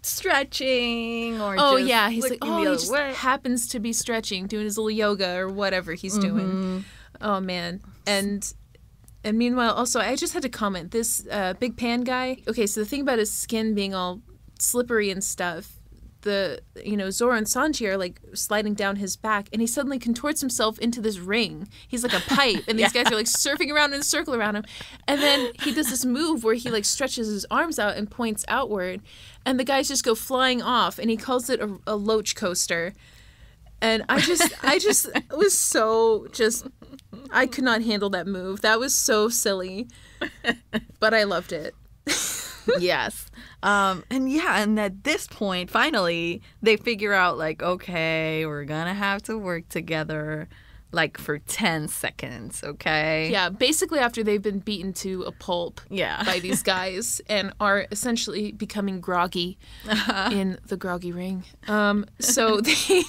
stretching or oh just yeah, he's like, looking oh, the he other just way. happens to be stretching, doing his little yoga or whatever he's doing. Oh man. And meanwhile, also, I just had to comment, this Big Pan guy, okay, so the thing about his skin being all slippery and stuff, Zoro and Sanji are, like, sliding down his back, and he suddenly contorts himself into this ring. He's like a pipe, and these guys are, like, surfing around in a circle around him. And then he does this move where he, like, stretches his arms out and points outward, and the guys just go flying off, and he calls it a loach coaster. And I just was so just... I could not handle that move. That was so silly. But I loved it. Yes. And at this point, finally, they figure out, like, okay, we're gonna have to work together, like, for 10 seconds, okay? Yeah, basically after they've been beaten to a pulp by these guys and are essentially becoming groggy in the groggy ring. So they...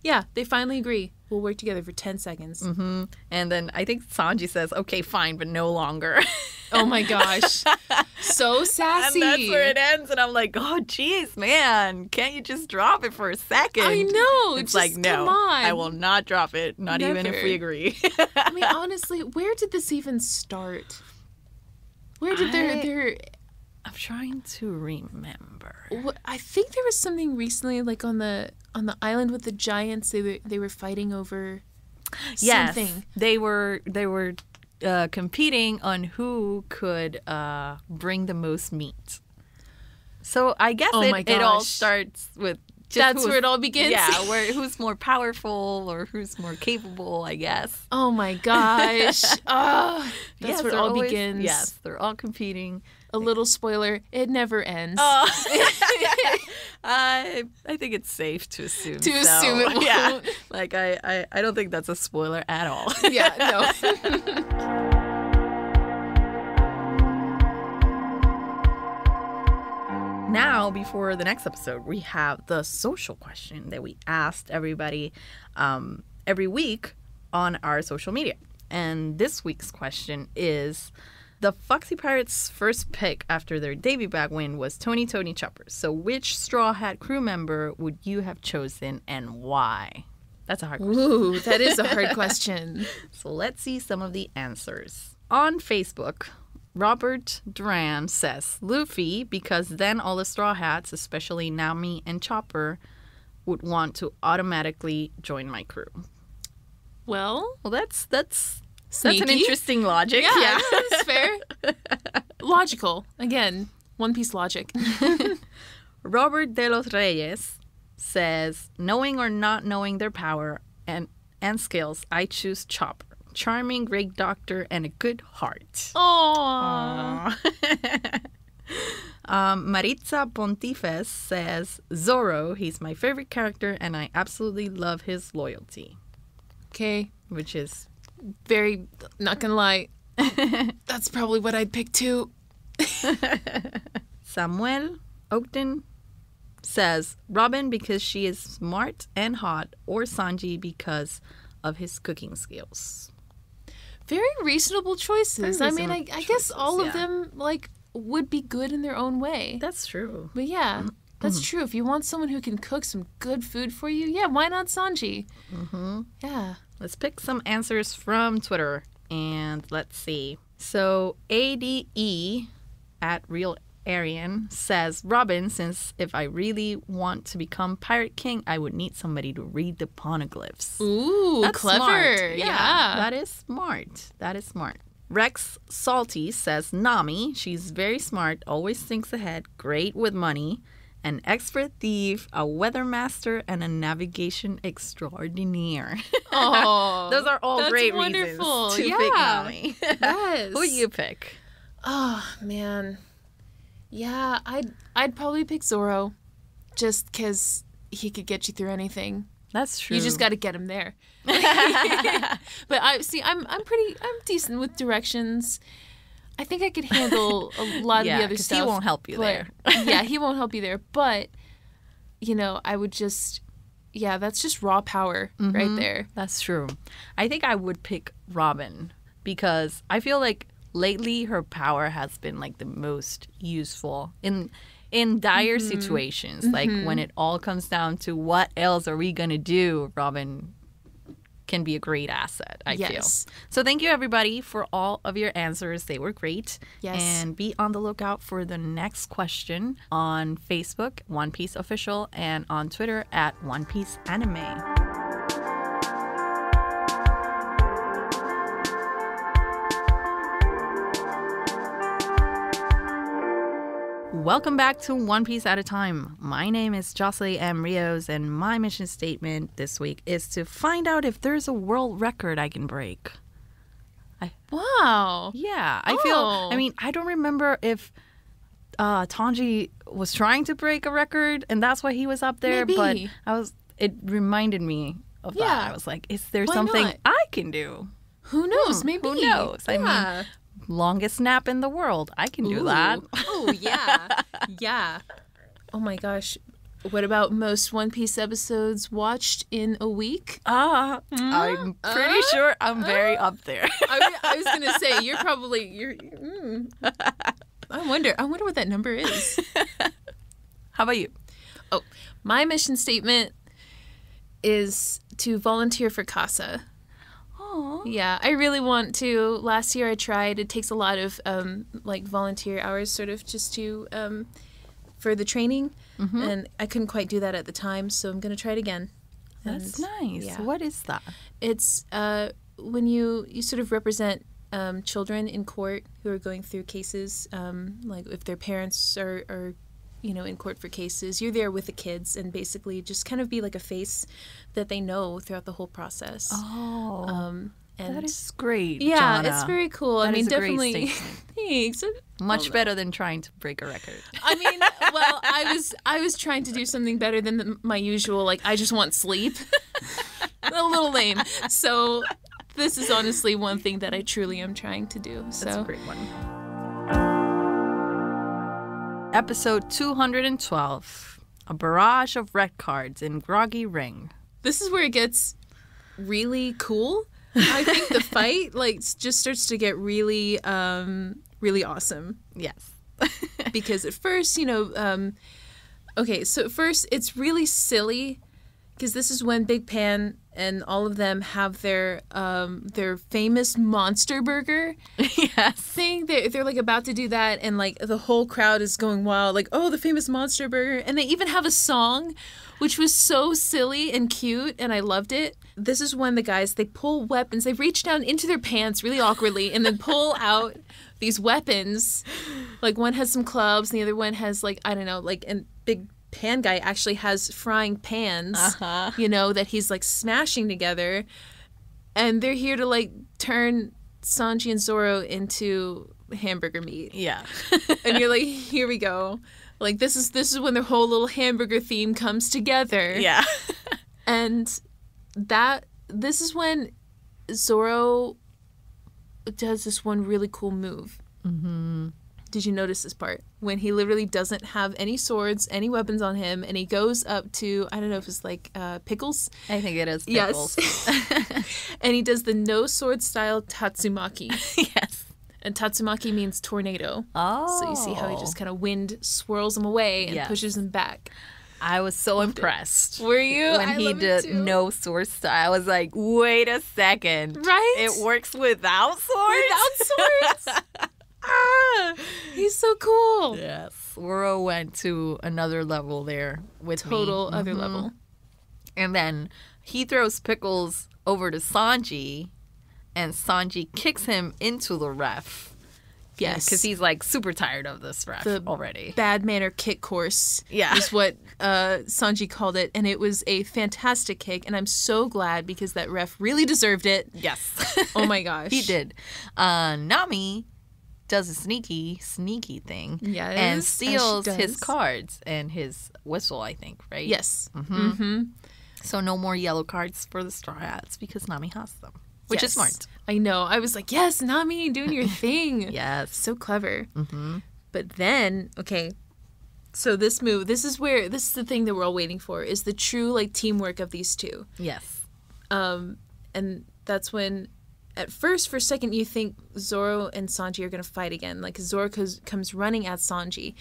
Yeah, they finally agree. We'll work together for 10 seconds. Mm-hmm. And then I think Sanji says, okay, fine, but no longer. Oh my gosh. So sassy. And that's where it ends. And I'm like, oh, jeez, man. Can't you just drop it for a second? I know. It's just, like, no, come on. I will not drop it. Not Never. even if we agree. I mean, honestly, where did this even start? Where did their... I'm trying to remember. I think there was something recently, like on the island with the giants. They were fighting over something. Yes, they were competing on who could bring the most meat. So I guess it all starts with just where it all begins. Yeah, who's more powerful or who's more capable, I guess. Oh my gosh. That's where it all begins. Yes, they're all competing. A little spoiler, it never ends. I think it's safe to assume assume it won't. Yeah. Like, I don't think that's a spoiler at all. Yeah, no. Now, before the next episode, we have the social question that we asked everybody every week on our social media. And this week's question is... The Foxy Pirates' first pick after their Davy Back win was Tony Chopper. So which Straw Hat crew member would you have chosen and why? That's a hard question. Ooh, that is a hard question. So let's see some of the answers. On Facebook, Robert Duran says Luffy, because then all the Straw Hats, especially Nami and Chopper, would want to automatically join my crew. Well, that's sneaky. an interesting logic. Yeah. That's fair. Logical. Again, One Piece logic. Robert de los Reyes says, knowing or not knowing their power and skills, I choose Chopper. Charming, great doctor, and a good heart. Aww. Maritza Pontifes says, Zoro, he's my favorite character, and I absolutely love his loyalty. Okay. Which is... Very, not gonna lie, That's probably what I'd pick too. Samuel Ogden says Robin because she is smart and hot, or Sanji because of his cooking skills. Very reasonable choices. Very I mean, I reasonable guess all choices, of them like would be good in their own way. That's true. But yeah, that's true. If you want someone who can cook some good food for you, yeah, why not Sanji? Mm-hmm. Yeah. Let's pick some answers from Twitter, and let's see. So ADE at Real Arian says Robin, since if I really want to become Pirate King, I would need somebody to read the poneglyphs. Ooh, That's clever. smart. Yeah. That is smart. That is smart. Rex Salty says Nami. She's very smart, always thinks ahead, great with money, an expert thief, a weather master, and a navigation extraordinaire. Oh, Those are all that's great wonderful. reasons to Yeah. pick Nami. Yes. Who do you pick? Oh man, yeah, I'd probably pick Zoro, just because he could get you through anything. That's true. You just got to get him there. But I'm decent with directions. I think I could handle a lot of the other 'cause stuff. he won't help you there. Yeah, he won't help you there. But I would just, that's just raw power right there. That's true. I think I would pick Robin because I feel like lately her power has been like the most useful in dire situations. Like when it all comes down to what else are we gonna do, Robin can be a great asset, I feel. So thank you everybody for all of your answers. They were great. Yes. And be on the lookout for the next question on Facebook, One Piece Official, and on Twitter at One Piece Anime. Welcome back to One Piece at a Time. My name is Jocelyn M. Rios, and my mission statement this week is to find out if there's a world record I can break. Wow. Yeah, I don't remember if Tanji was trying to break a record, and that's why he was up there, Maybe. but it reminded me of Yeah. that. I was like, is there Why something not? I can do? Who knows? Maybe. Who knows? I mean, longest nap in the world. I can do that. Oh, yeah. Yeah. Oh, my gosh. What about most One Piece episodes watched in a week? I'm pretty sure I'm very up there. I was going to say, I wonder what that number is. How about you? Oh, my mission statement is to volunteer for CASA. Oh. Yeah, I really want to. Last year I tried. It takes a lot of volunteer hours sort of just to for the training, and I couldn't quite do that at the time, so I'm going to try it again. That's And, nice. yeah. What is that? It's when you sort of represent children in court who are going through cases, like if their parents are in court for cases, you're there with the kids and basically just kind of be like a face that they know throughout the whole process. Oh, and that is great. yeah, Jonna. it's very cool. That I mean, is a great definitely. statement. Thanks. Much better than trying to break a record. I mean, well, I was trying to do something better than my usual. Like, I just want sleep. A little lame. So this is honestly one thing that I truly am trying to do. So. That's a great one. Episode 212, a barrage of red cards in Groggy Ring. This is where it gets really cool. I think the fight just starts to get really, really awesome. Yes. Because at first, okay, so at first it's really silly because this is when Big Pan and all of them have their famous monster burger Yes. thing. They're like about to do that, and like the whole crowd is going wild, like, oh, the famous monster burger. And they even have a song, which was so silly and cute, and I loved it. This is when the guys, they pull weapons. They reach down into their pants really awkwardly and then pull out these weapons. Like one has some clubs and the other one has and Big Pan guy actually has frying pans, that he's like smashing together. And they're here to turn Sanji and Zoro into hamburger meat. Yeah. And you're like, here we go. Like this is when their whole little hamburger theme comes together. Yeah. And this is when Zoro does this one really cool move. Mm-hmm. Did you notice this part? When he literally doesn't have any swords, any weapons on him, and he goes up to, I don't know if it's like Pickles? I think it is Pickles. Yes. And he does the no sword style Tatsumaki. Yes. And Tatsumaki means tornado. Oh. So you see how he just kind of wind swirls him away and pushes him back. I was so impressed. Were you? When he did no sword style, I was like, wait a second. Right? It works without swords? Without swords? He's so cool. Yes. Zoro went to another level there with Total me. other level. And then he throws Pickles over to Sanji, and Sanji kicks him into the ref. Yes. Because he's like super tired of this ref already. Bad manner kick course is what Sanji called it. And it was a fantastic kick. And I'm so glad because that ref really deserved it. Yes. Oh my gosh. He did. Nami does a sneaky thing. Yes, and steals his cards and his whistle, I think, right? Yes. Mm-hmm. Mm-hmm. So no more yellow cards for the Straw Hats because Nami has them, which is smart. I know. I was like, yes, Nami, doing your thing. Yes. So clever. Mm-hmm. But then, okay, so this move, this is the thing that we're all waiting for, is the true, like, teamwork of these two. Yes. And that's when, at first, for a second, you think Zoro and Sanji are going to fight again. Like, Zoro comes running at Sanji.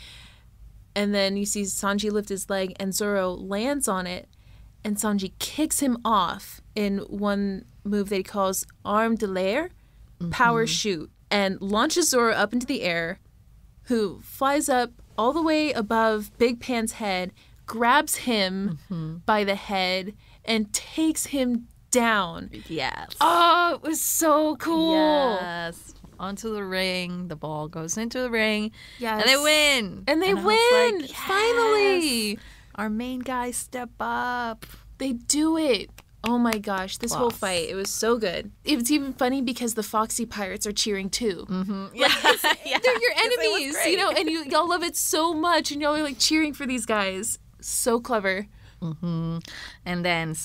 And then you see Sanji lift his leg, and Zoro lands on it, and Sanji kicks him off in one move that he calls arm de l'air, power shoot, and launches Zoro up into the air, who flies up all the way above Big Pan's head, grabs him by the head, and takes him down. Yes. Oh, it was so cool. Yes. Onto the ring. The ball goes into the ring. Yes. And they win. And they win. Like, yes. Finally. Our main guys step up. They do it. Oh my gosh, this whole fight, it was so good. It was even funny because the Foxy pirates are cheering too. Mm-hmm. Like, they're your enemies, you know, and y'all love it so much, and y'all are like cheering for these guys. So clever. Mm-hmm. And then,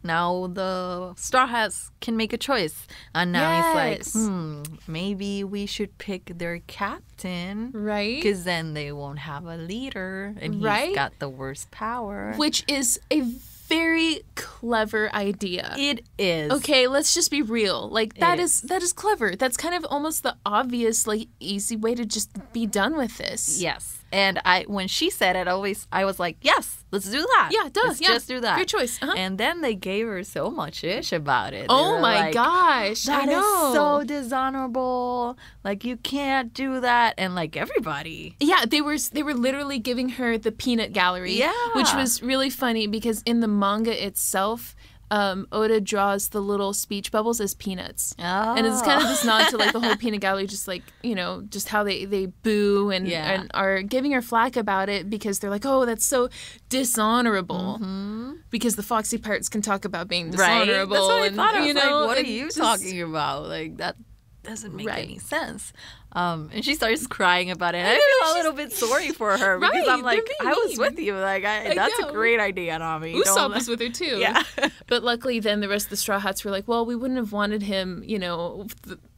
now the Straw Hats can make a choice. And now he's like, maybe we should pick their captain. Right. Because then they won't have a leader, and he's got the worst power. Which is a very clever idea. It is. Okay, let's just be real. Like, that is clever. That's kind of almost the obvious, like, easy way to just be done with this. Yes. And when she said it, I was like, yes, let's do that. Yeah, let's just do that. Great choice. Uh-huh. And then they gave her so much ish about it. Oh my gosh. That is so dishonorable. Like, you can't do that. And like everybody. Yeah, they were literally giving her the peanut gallery. Yeah. Which was really funny because in the manga itself, Oda draws the little speech bubbles as peanuts. Oh. And it's kind of this nod to like the whole peanut gallery, just like, you know, just how they boo and are giving her flack about it because they're like, oh, that's so dishonorable. Mm-hmm. Because the Foxy Pirates can talk about being dishonorable. Right? That's what I thought. I was like, what are you talking about? Like, that doesn't make any sense. And she starts crying about it. And I feel a little bit sorry for her because I'm like, I was with you. Like, that's a great idea, Nami. Usopp was with her too. Yeah. But luckily, then the rest of the Straw Hats were like, well, we wouldn't have wanted him, you know,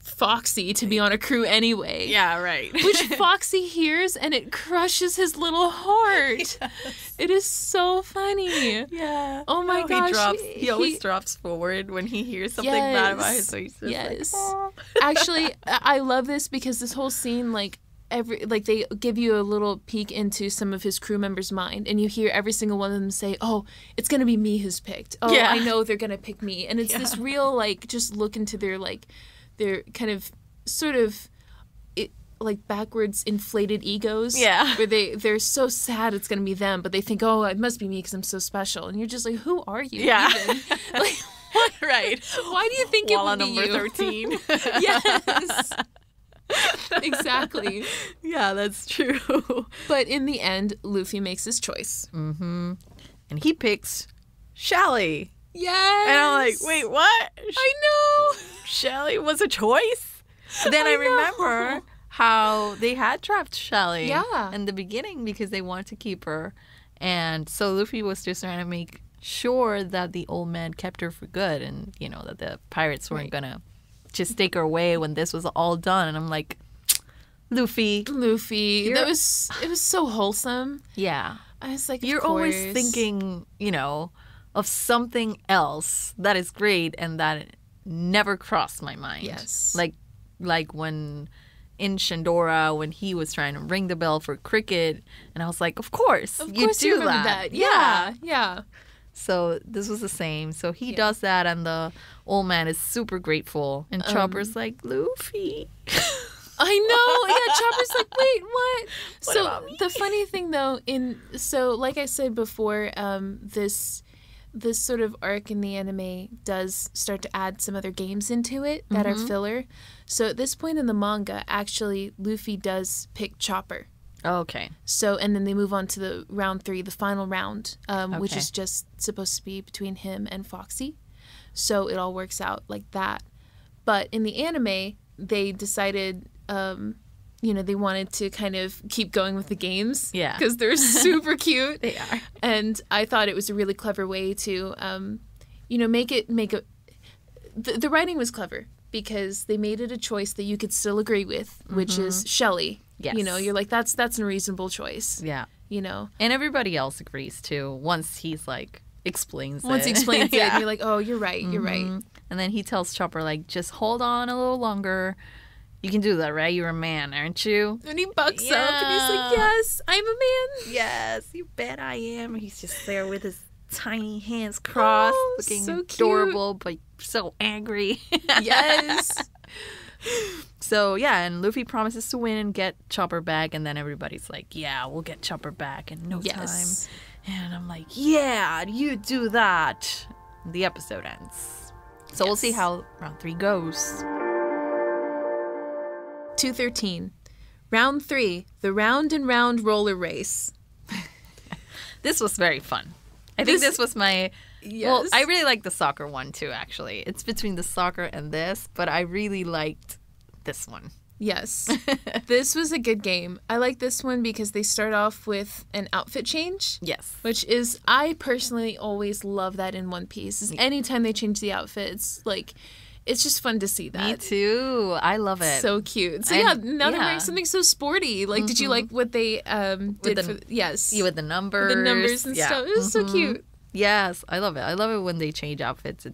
Foxy to be on a crew anyway. Yeah, right. Which Foxy hears and it crushes his little heart. Yes. It is so funny. Yeah. Oh my gosh. He always drops forward when he hears something bad about his face. Yes. Like, actually, I love this because this whole scene, like they give you a little peek into some of his crew members' mind, and you hear every single one of them say, "Oh, it's gonna be me who's picked. Oh, I know they're gonna pick me." And it's this real like just look into their kind of sort of like backwards inflated egos. Yeah. Where they're so sad it's gonna be them, but they think, "Oh, it must be me because I'm so special." And you're just like, "Who are you?" Yeah. Even? Like, what? Right. Why do you think it would be number you? 13. Yes. Exactly. Yeah, that's true. But in the end, Luffy makes his choice. Mm-hmm. And he picks Shelly. Yes. And I'm like, wait, what? I know. Shelly was a choice? But then I remember how they had trapped Shelly in the beginning because they wanted to keep her. And so Luffy was just trying to make sure that the old man kept her for good and, you know, that the pirates weren't going to just take her away when this was all done. And I'm like, Luffy. It was so wholesome. Yeah. I was like, You're always thinking, of something else that is great and that never crossed my mind. Yes. Like when in Shandora, when he was trying to ring the bell for cricket, and I was like, of course you do remember that. Yeah. So this was the same. So he does that, and the old man is super grateful, and Chopper's like, Luffy. I know. Yeah, Chopper's like, wait, what? What about me? The funny thing though, like I said before, this sort of arc in the anime does start to add some other games into it that are filler. So at this point in the manga, actually, Luffy does pick Chopper. Okay. So, and then they move on to the round 3, the final round, which is just supposed to be between him and Foxy. So it all works out like that. But in the anime, they decided, they wanted to kind of keep going with the games. Yeah. Because they're super cute. They are. And I thought it was a really clever way to, the writing was clever because they made it a choice that you could still agree with, which is Shelley. Yes. You're like, that's a reasonable choice. Yeah. And everybody else agrees too, once he's like, explains once he explains it, and you're like, oh, you're right. And then he tells Chopper, like, just hold on a little longer. You can do that, right? You're a man, aren't you? And he bucks up and he's like, yes, I'm a man. Yes, you bet I am. And he's just there with his tiny hands crossed, looking so cute. adorable, but so angry. Yes. So, yeah, and Luffy promises to win and get Chopper back, and then everybody's like, yeah, we'll get Chopper back in no time. And I'm like, yeah, you do that. The episode ends. So we'll see how round 3 goes. 213. Round 3, the round and round roller race. This was very fun. I think this was my... Yes. Well, I really like the soccer one too, actually. It's between the soccer and this, but I really liked this one. Yes. This was a good game. I like this one because they start off with an outfit change. Yes. Which is, I personally always love that in One Piece. Is anytime they change the outfits, like, it's just fun to see that. Me too. I love it. So cute. So now they're wearing something so sporty. Like, did you like what they did yes. Yeah, with the numbers. The numbers and stuff. It was so cute. Yes, I love it. I love it when they change outfits.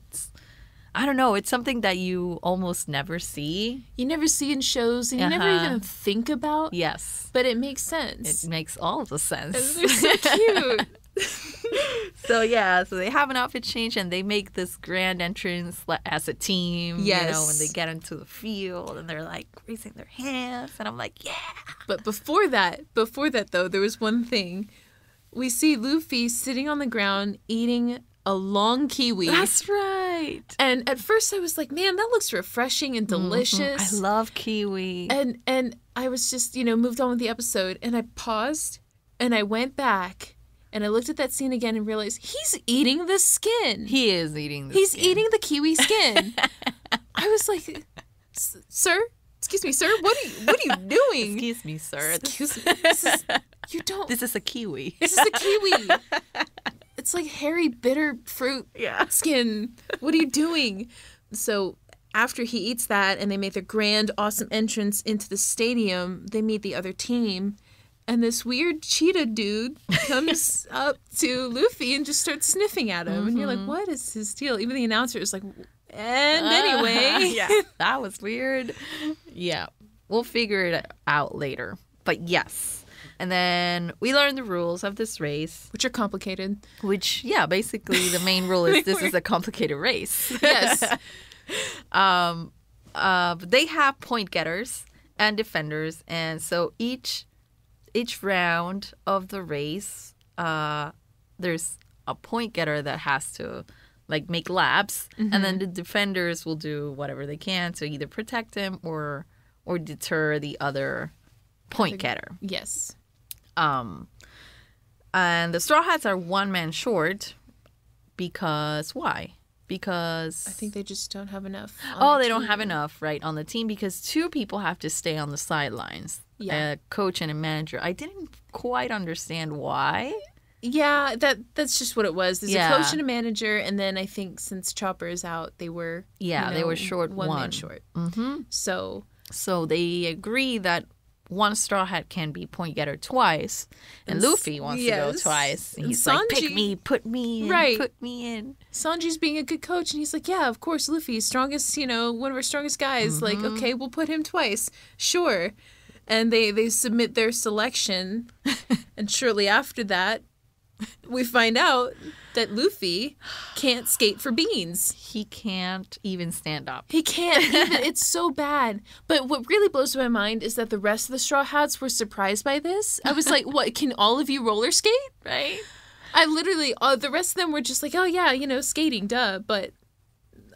I don't know, it's something that you almost never see. You never see in shows, and you never even think about. Yes. But it makes sense. It makes all the sense. They're so cute. So they have an outfit change, and they make this grand entrance as a team. Yes. When they get into the field, and they're like raising their hands, and I'm like, yeah. But before that though, there was one thing. We see Luffy sitting on the ground eating a long kiwi. That's right. And at first I was like, man, that looks refreshing and delicious. I love kiwi. And I was just, moved on with the episode, and I paused and I went back and I looked at that scene again and realized he's eating the skin. He is eating the skin. He's eating the kiwi skin. I was like, sir? Excuse me, sir? What are you doing? Excuse me, sir. Excuse me. This is a kiwi. This is a kiwi. It's like hairy, bitter fruit skin. What are you doing? So after he eats that and they make their grand, awesome entrance into the stadium, they meet the other team. And this weird cheetah dude comes up to Luffy and just starts sniffing at him. And you're like, what is his deal? Even the announcer is like, and anyway. Yeah, that was weird. Yeah, we'll figure it out later. But yes. And then we learned the rules of this race. Which are complicated. Which, basically the main rule is this is a complicated race. Yes. But they have point getters and defenders. And so each round of the race, there's a point getter that has to make laps. Mm-hmm. And then the defenders will do whatever they can to either protect him or deter the other point getter. Yes. And the Straw Hats are one man short because why? Because I think they just don't have enough. They don't have enough, right, on the team because 2 people have to stay on the sidelines. Yeah. A coach and a manager. I didn't quite understand why. Yeah, that's just what it was. There's Yeah. a coach and a manager, and then I think since Chopper is out, they were they were short one one. man short. Mm-hmm. So they agree that one Straw Hat can be point getter twice, and Luffy wants to go twice. And he's like, pick me, put me in, put me in. Sanji's being a good coach, and he's like, yeah, of course, Luffy, strongest, one of our strongest guys. Like, okay, we'll put him twice. Sure. And they submit their selection, and shortly after that, we find out that Luffy can't skate for beans. He can't even stand up. He can't even. It's so bad. But what really blows my mind is that the rest of the Straw Hats were surprised by this. I was like, what, can all of you roller skate? Right? I literally, the rest of them were just like, oh yeah, skating, duh. But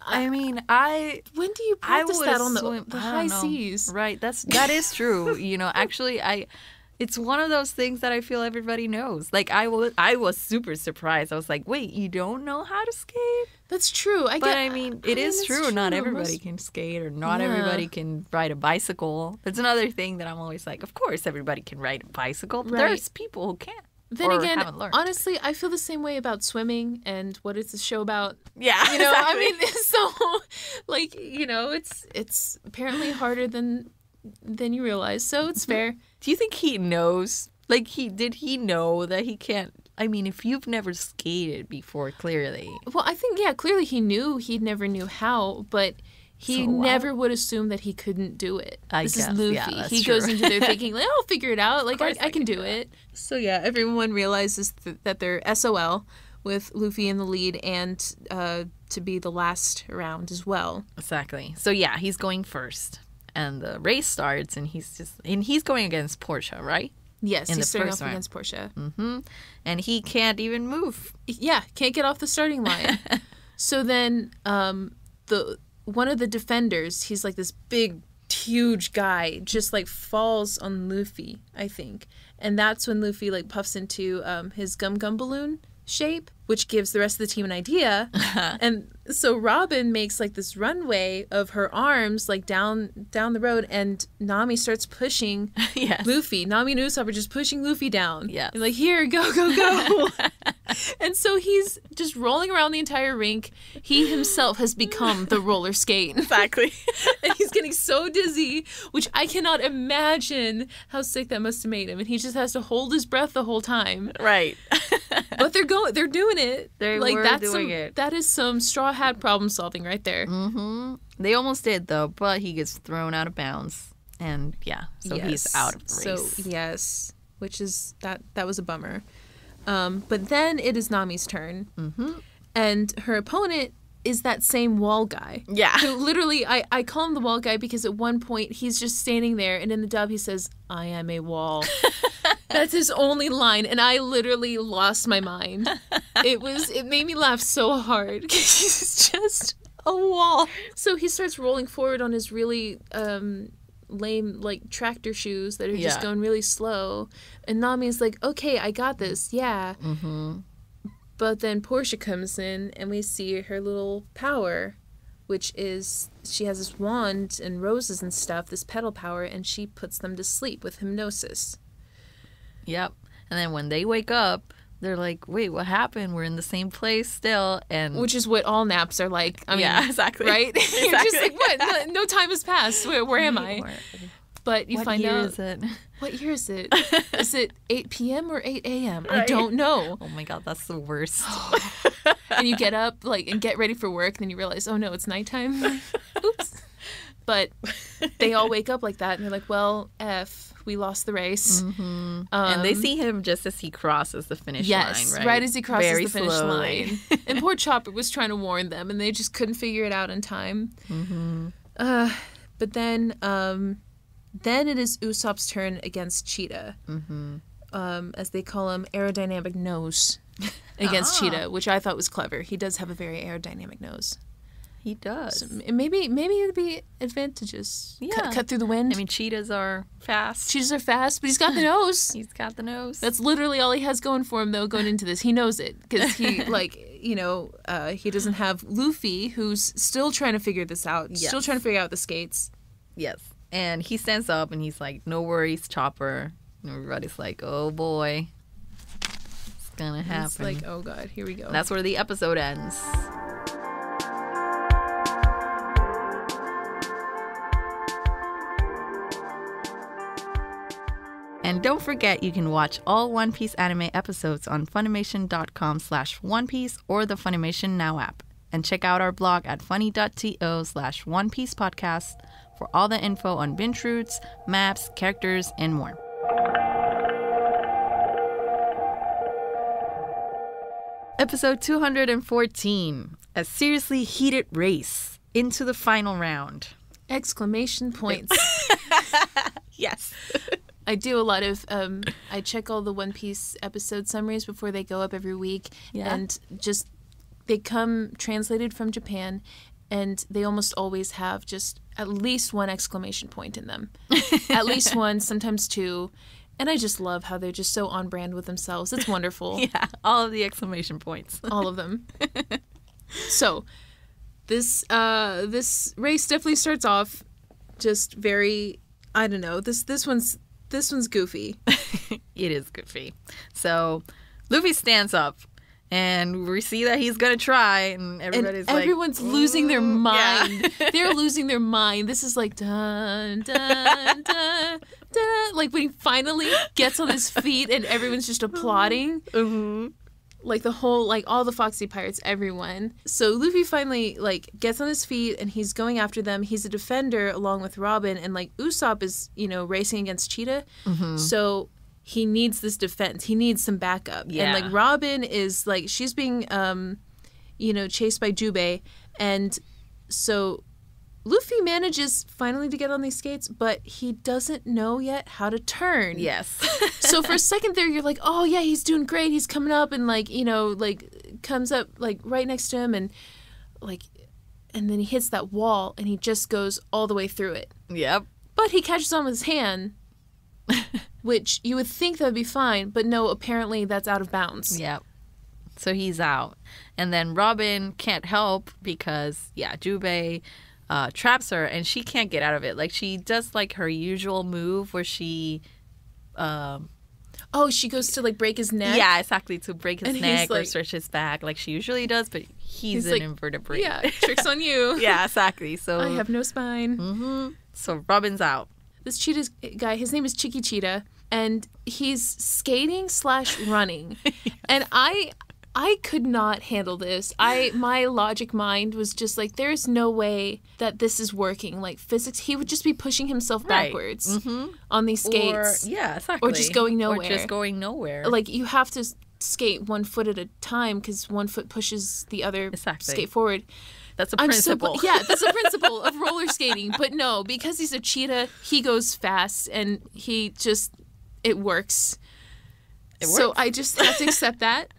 when do you practice that on the high seas? Right, that is true. Actually, it's one of those things that I feel everybody knows. Like, I was super surprised. I was like, wait, you don't know how to skate? That's true. It is true. Not everybody can skate, or not everybody can ride a bicycle. That's another thing that I'm always like, of course everybody can ride a bicycle, but there's people who can't. Then again, honestly, I feel the same way about swimming and what is the show about. Yeah, exactly. I mean, so, it's apparently harder than you realize, so it's fair. Do you think he knows? Like, did he know that he can't? I mean, if you've never skated before, clearly. Well, I think, clearly he knew. He never knew how, but he never would assume that he couldn't do it. This is Luffy. Yeah, he goes into there thinking, like, I'll figure it out. Like, I can do it. So, everyone realizes that they're SOL with Luffy in the lead and to be the last round as well. Exactly. So, he's going first. And the race starts, and he's going against Portia, right? Yes, he's starting off against Portia. Mm-hmm. And he can't even move. Yeah, can't get off the starting line. So then one of the defenders, he's like this big, huge guy, just like falls on Luffy, I think. And that's when Luffy like puffs into his gum balloon shape, which gives the rest of the team an idea. And so Robin makes like this runway of her arms like down the road, and Nami starts pushing Luffy. Nami and Usopp are just pushing Luffy down. Yeah. And like, here, go. And so he's just rolling around the entire rink. He himself has become the roller skate. Exactly. And he's getting so dizzy, which I cannot imagine how sick that must have made him. And he just has to hold his breath the whole time. Right. But they're doing it. That's doing it. That is some Straw Hat problem solving right there. Mm-hmm. They almost did, though, but he gets thrown out of bounds. And he's out of the race. So, which is, that was a bummer. But then it is Nami's turn. Mm-hmm. And her opponent is that same wall guy. Yeah. Who literally, I call him the wall guy because at one point he's just standing there, and in the dub he says, I am a wall. That's his only line, and I literally lost my mind. It made me laugh so hard because he's just a wall. So he starts rolling forward on his really lame like tractor shoes that are just going really slow, and Nami's like, okay, I got this, Mm-hmm. But then Portia comes in, and we see her little power, which is she has this wand and roses and stuff, this petal power, and she puts them to sleep with hypnosis. Yep. And then when they wake up, they're like, wait, what happened? We're in the same place still. Which is what all naps are like. I mean, exactly. Right? Exactly. You're just like, what? No time has passed. Where am I? But you find out. What year is it? What year is it? Is it 8 p.m. or 8 a.m.? Right. I don't know. Oh my God, that's the worst. And you get up and get ready for work, and then you realize, oh no, it's nighttime. Oops. But they all wake up like that, and they're like, well, we lost the race. Mm-hmm. And they see him just as he crosses the finish line, right? Yes, right as he crosses the finish line. And poor Chopper was trying to warn them, and they just couldn't figure it out in time. Mm-hmm. But then it is Usopp's turn against Cheetah. Mm-hmm. As they call him, aerodynamic nose against Cheetah, which I thought was clever. He does have a very aerodynamic nose. He does. So maybe it'd be advantageous. Yeah. Cut through the wind. I mean, cheetahs are fast. Cheetahs are fast, but he's got the nose. He's got the nose. That's literally all he has going for him, though, going into this. He knows it. Because he, he doesn't have Luffy, who's still trying to figure this out. Yes. Still trying to figure out the skates. Yes. And he stands up and he's like, no worries, Chopper. And everybody's like, oh boy. It's gonna happen. It's like, oh god, here we go. That's where the episode ends. And don't forget, you can watch all One Piece anime episodes on Funimation.com/One Piece or the Funimation Now app. And check out our blog at funny.to/One Piece Podcast for all the info on binge routes, maps, characters, and more. Episode 214, a seriously heated race into the final round. Exclamation points. Yes. I do a lot of, I check all the One Piece episode summaries before they go up every week. Yeah. And just, they come translated from Japan, and they almost always have just at least one exclamation point in them. At least one, sometimes two. And I just love how they're just so on brand with themselves. It's wonderful. Yeah, all of the exclamation points. All of them. So, this race definitely starts off just very, I don't know, this one's goofy. It is goofy. So Luffy stands up, and we see that he's gonna try, and everyone's losing their mind. Yeah. They're losing their mind. This is like dun dun dun dun. Like when he finally gets on his feet, and everyone's just applauding. Mm-hmm. Like the whole, like all the Foxy pirates, everyone. So Luffy finally like gets on his feet and he's going after them. He's a defender along with Robin, and like Usopp is, racing against Cheetah. Mm-hmm. So he needs this defense. He needs some backup. Yeah. And like Robin is like, she's being, chased by Jubei. And so Luffy manages finally to get on these skates, but he doesn't know yet how to turn. Yes. So for a second there, you're like, oh yeah, he's doing great. He's coming up and comes up like right next to him, and then he hits that wall and he just goes all the way through it. Yep. But he catches on with his hand, which you would think that would be fine, but no, apparently that's out of bounds. Yep. So he's out. And then Robin can't help because, Jubei traps her, and she can't get out of it. Like, she does like her usual move where she she goes to like break his neck. Yeah, exactly, to break his neck or like, stretch his back like she usually does, but he's an like, invertebrate. Yeah, tricks on you. Yeah, exactly. So I have no spine. Mm-hmm. So Robin's out. This cheetah guy, his name is Chicky Cheetah, and he's skating/running. Yes. And I could not handle this. My logic mind was just like, there's no way that this is working. Like physics, he would just be pushing himself backwards on these skates. Or just going nowhere. Like, you have to skate 1 foot at a time because 1 foot pushes the other skate forward. That's a principle. That's a principle of roller skating. But no, because he's a cheetah, he goes fast, and it works. So I just have to accept that.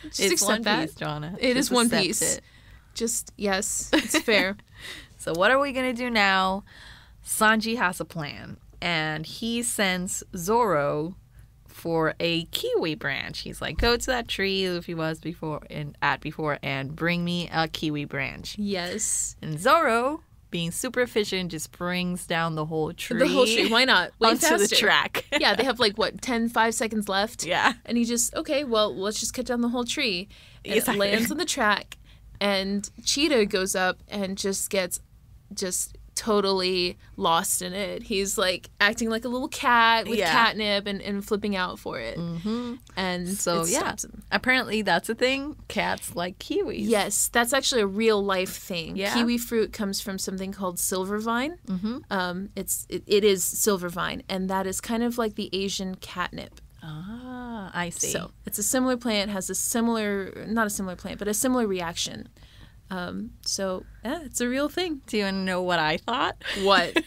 Just accept that. Piece, Jonna. It is One Piece. Yes, it's fair. So what are we going to do now? Sanji has a plan, and he sends Zoro for a kiwi branch. He's like, go to that tree Luffy was before and bring me a kiwi branch. Yes. And Zoro, being super efficient, just brings down the whole tree. Why not? Way onto faster. The track. Yeah, they have 5 seconds left. Yeah. And he just, okay, well, let's just cut down the whole tree. And it lands on the track, and Cheetah goes up and just gets totally lost in it. He's like acting like a little cat with catnip and flipping out for it. Mm-hmm. And so, stops him. Apparently that's a thing. Cats like kiwis. Yes, that's actually a real life thing. Yeah. Kiwi fruit comes from something called silver vine. Mm-hmm. It is silver vine, and that is kind of like the Asian catnip. Ah, I see. So it's a similar plant, has a similar reaction. It's a real thing. Do you want to know what I thought? What?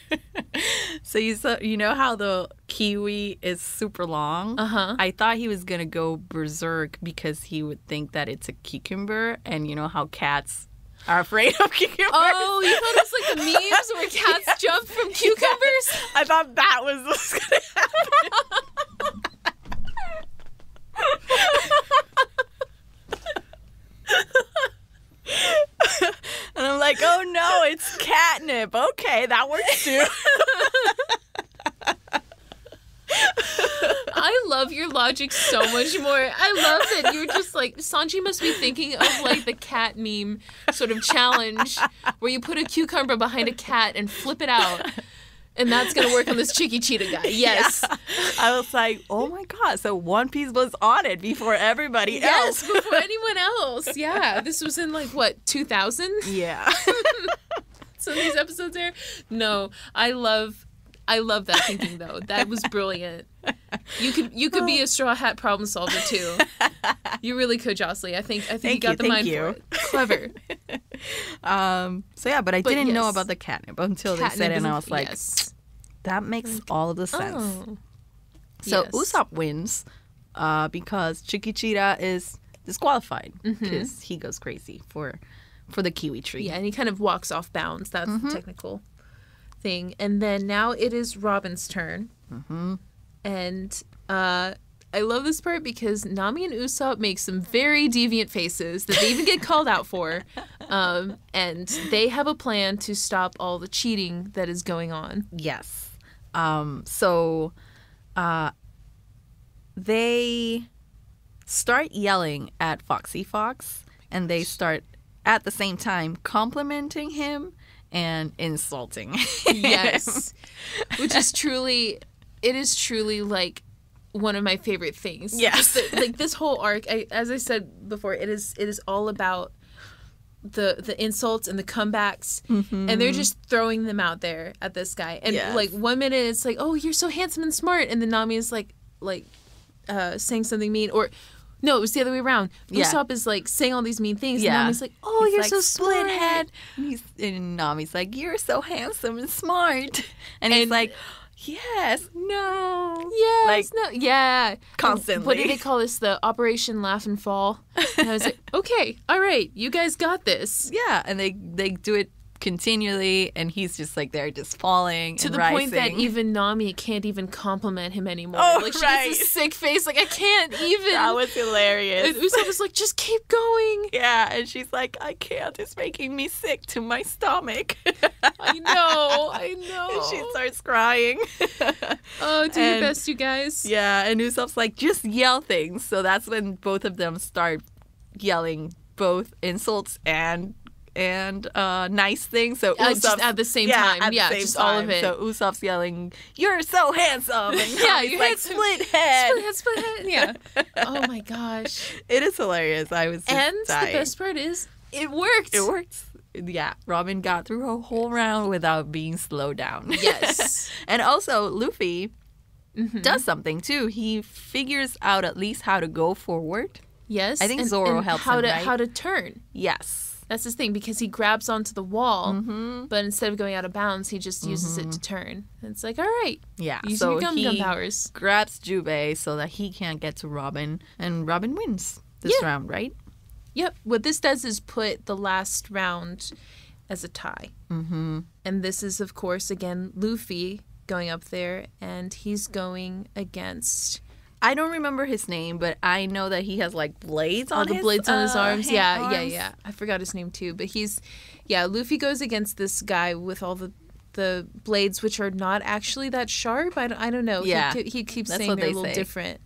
So you know how the kiwi is super long? Uh-huh. I thought he was going to go berserk because he would think that it's a cucumber, and you know how cats are afraid of cucumbers? Oh, you thought it was like the memes where cats jump from cucumbers? Yes. I thought that was what's going to happen. And I'm like, oh no, it's catnip. Okay, that works too. I love your logic so much more. I love that you're just like, Sanji must be thinking of like the cat meme sort of challenge where you put a cucumber behind a cat and flip it out. And that's going to work on this Chicky Cheetah guy. Yes. Yeah. I was like, oh my God. So One Piece was on it before everybody else. Yes, before anyone else. Yeah. This was in like, what, 2000? Yeah. So these episodes there? No. I love that thinking though. That was brilliant. You could be a Straw Hat problem solver too. You really could, Jocelyn. I think you got the mind for it. Clever. So yeah, but I didn't know yes. about the catnip until they said it, and I was like, yes. that makes all of the sense. Oh. So Yes. Usopp wins because Chicky Cheetah is disqualified because he goes crazy for the kiwi tree. Yeah, and he kind of walks off bounds. That's the technical thing. And then now it is Robin's turn. And I love this part because Nami and Usopp make some very deviant faces that they even get called out for. And they have a plan to stop all the cheating that is going on. Yes. So they start yelling at Foxy Fox, and they start at the same time complimenting him and insulting him. Yes. Which is truly, it is truly like one of my favorite things. Yes. Like this whole arc, as I said before, it is all about the insults and the comebacks, and they're just throwing them out there at this guy. And Yes. like 1 minute it's like, oh, you're so handsome and smart, and then Nami is like saying something mean, or no, it was the other way around. Yeah. Usopp is like saying all these mean things, Yeah. and Nami's like, oh, He's you're like, so split smart. head. And Nami's like, you're so handsome and smart. And he's like, yes, no. Yes, Like, no, yeah. constantly. What did they call this? The Operation Laugh and Fall. And I was like, okay, all right, you guys got this. Yeah, and they do it continually, and he's just like there, just falling To and the rising. point that even Nami can't even compliment him anymore. Oh, like she right. gets a sick face, like I can't even. That was hilarious. And Usopp was like, just keep going. Yeah, and she's like, I can't. It's making me sick to my stomach. I know. And she starts crying. Oh, do your And- best, you guys. Yeah, and Usopp's like, just yell things. So that's when both of them start yelling both insults and nice things. So Just Usopp's at the same time. at the Yeah, same just all of time. it. So Usopp's yelling, "You're so handsome!" And Yeah, he's you're like, handsome. "Split head." Split head. Yeah. Oh my gosh. It is hilarious. I was just And dying. the best part is, it worked. It works. Yeah, Robin got through a whole round without being slowed down. Yes. And also, Luffy does something too. He figures out at least how to go forward. Yes. I think Zoro helps how him, to right? how to turn. Yes. That's his thing, because he grabs onto the wall, but instead of going out of bounds, he just uses it to turn. And it's like, all right, Yeah. using So your gum he powers. grabs Jubei so that he can't get to Robin, and Robin wins this Yeah. round, right? Yep. What this does is put the last round as a tie. Mm-hmm. And this is, of course, again, Luffy going up there, and he's going against... I don't remember his name, but I know that he has like blades on the blades on his arms. arms. Yeah. I forgot his name too, but Luffy goes against this guy with all the blades, which are not actually that sharp. I don't know. Yeah. He keeps That's saying what they're they a little say. different.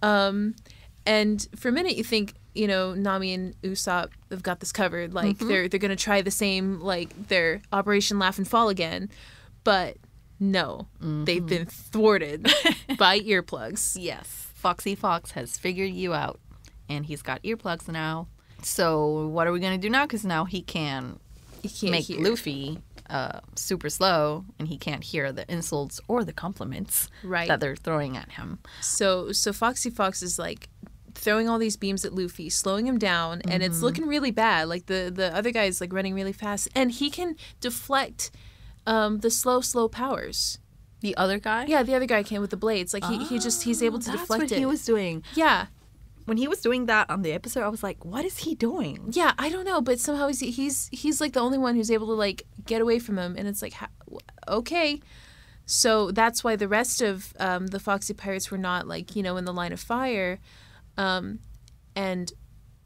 And for a minute you think, Nami and Usopp have got this covered. Like they're gonna try the same, like their Operation Laugh and Fall again, but no, they've been thwarted by earplugs. Yes. Foxy Fox has figured you out, and he's got earplugs now. So what are we going to do now? Because now he can He can't make hear. Luffy super slow, and he can't hear the insults or the compliments Right. that they're throwing at him. So Foxy Fox is like throwing all these beams at Luffy, slowing him down, and it's looking really bad. Like the other guy is like running really fast, and he can deflect the slow powers. The other guy? Yeah, the other guy can with the blades. Like he's able to That's deflect what it. he was doing. Yeah. When he was doing that on the episode, I was like, what is he doing? Yeah, I don't know, but somehow he's like the only one who's able to like get away from him, and it's like, okay. So that's why the rest of the Foxy Pirates were not like, in the line of fire. And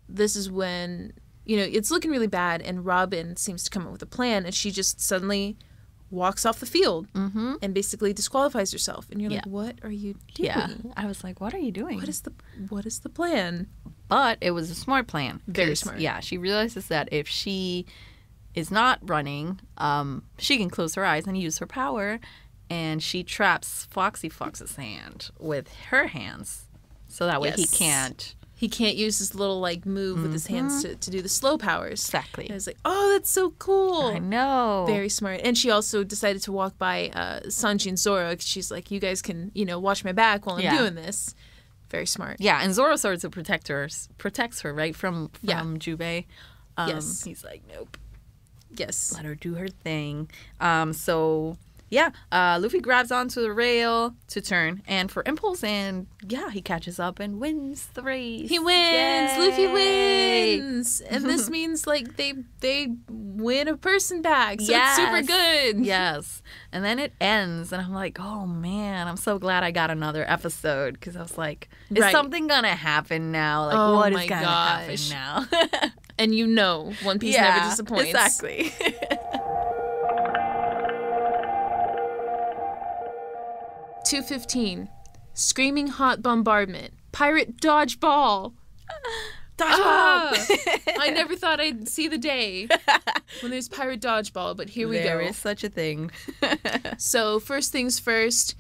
this is when, it's looking really bad, and Robin seems to come up with a plan, and she just suddenly walks off the field and basically disqualifies herself. And you're like, what are you doing? Yeah. I was like, what are you doing? What is the plan? But it was a smart plan. Very smart. Yeah, she realizes that if she is not running, she can close her eyes and use her power, and she traps Foxy Fox's hand with her hands, so that way he can't use his little like move with his hands to do the slow powers. Exactly. And I was like, oh, that's so cool. I know. Very smart. And she also decided to walk by Sanji and Zoro, because she's like, you guys can, watch my back while I'm doing this. Very smart. Yeah, and Zoro starts to protects her, right, from Jubei. Yes. He's like, nope. Yes. Let her do her thing. Luffy grabs onto the rail to turn, and for impulse, and he catches up and wins the race. He wins. Yay! Luffy wins, and this means like they win a person back. So it's super good. Yes, and then it ends, and I'm like, oh man, I'm so glad I got another episode, because I was like, is something gonna happen now? Like, what is gonna happen now? And One Piece never disappoints. Exactly. 2:15, screaming hot bombardment, pirate dodgeball. I never thought I'd see the day when there's pirate dodgeball, but here we go. There is such a thing. So first things first,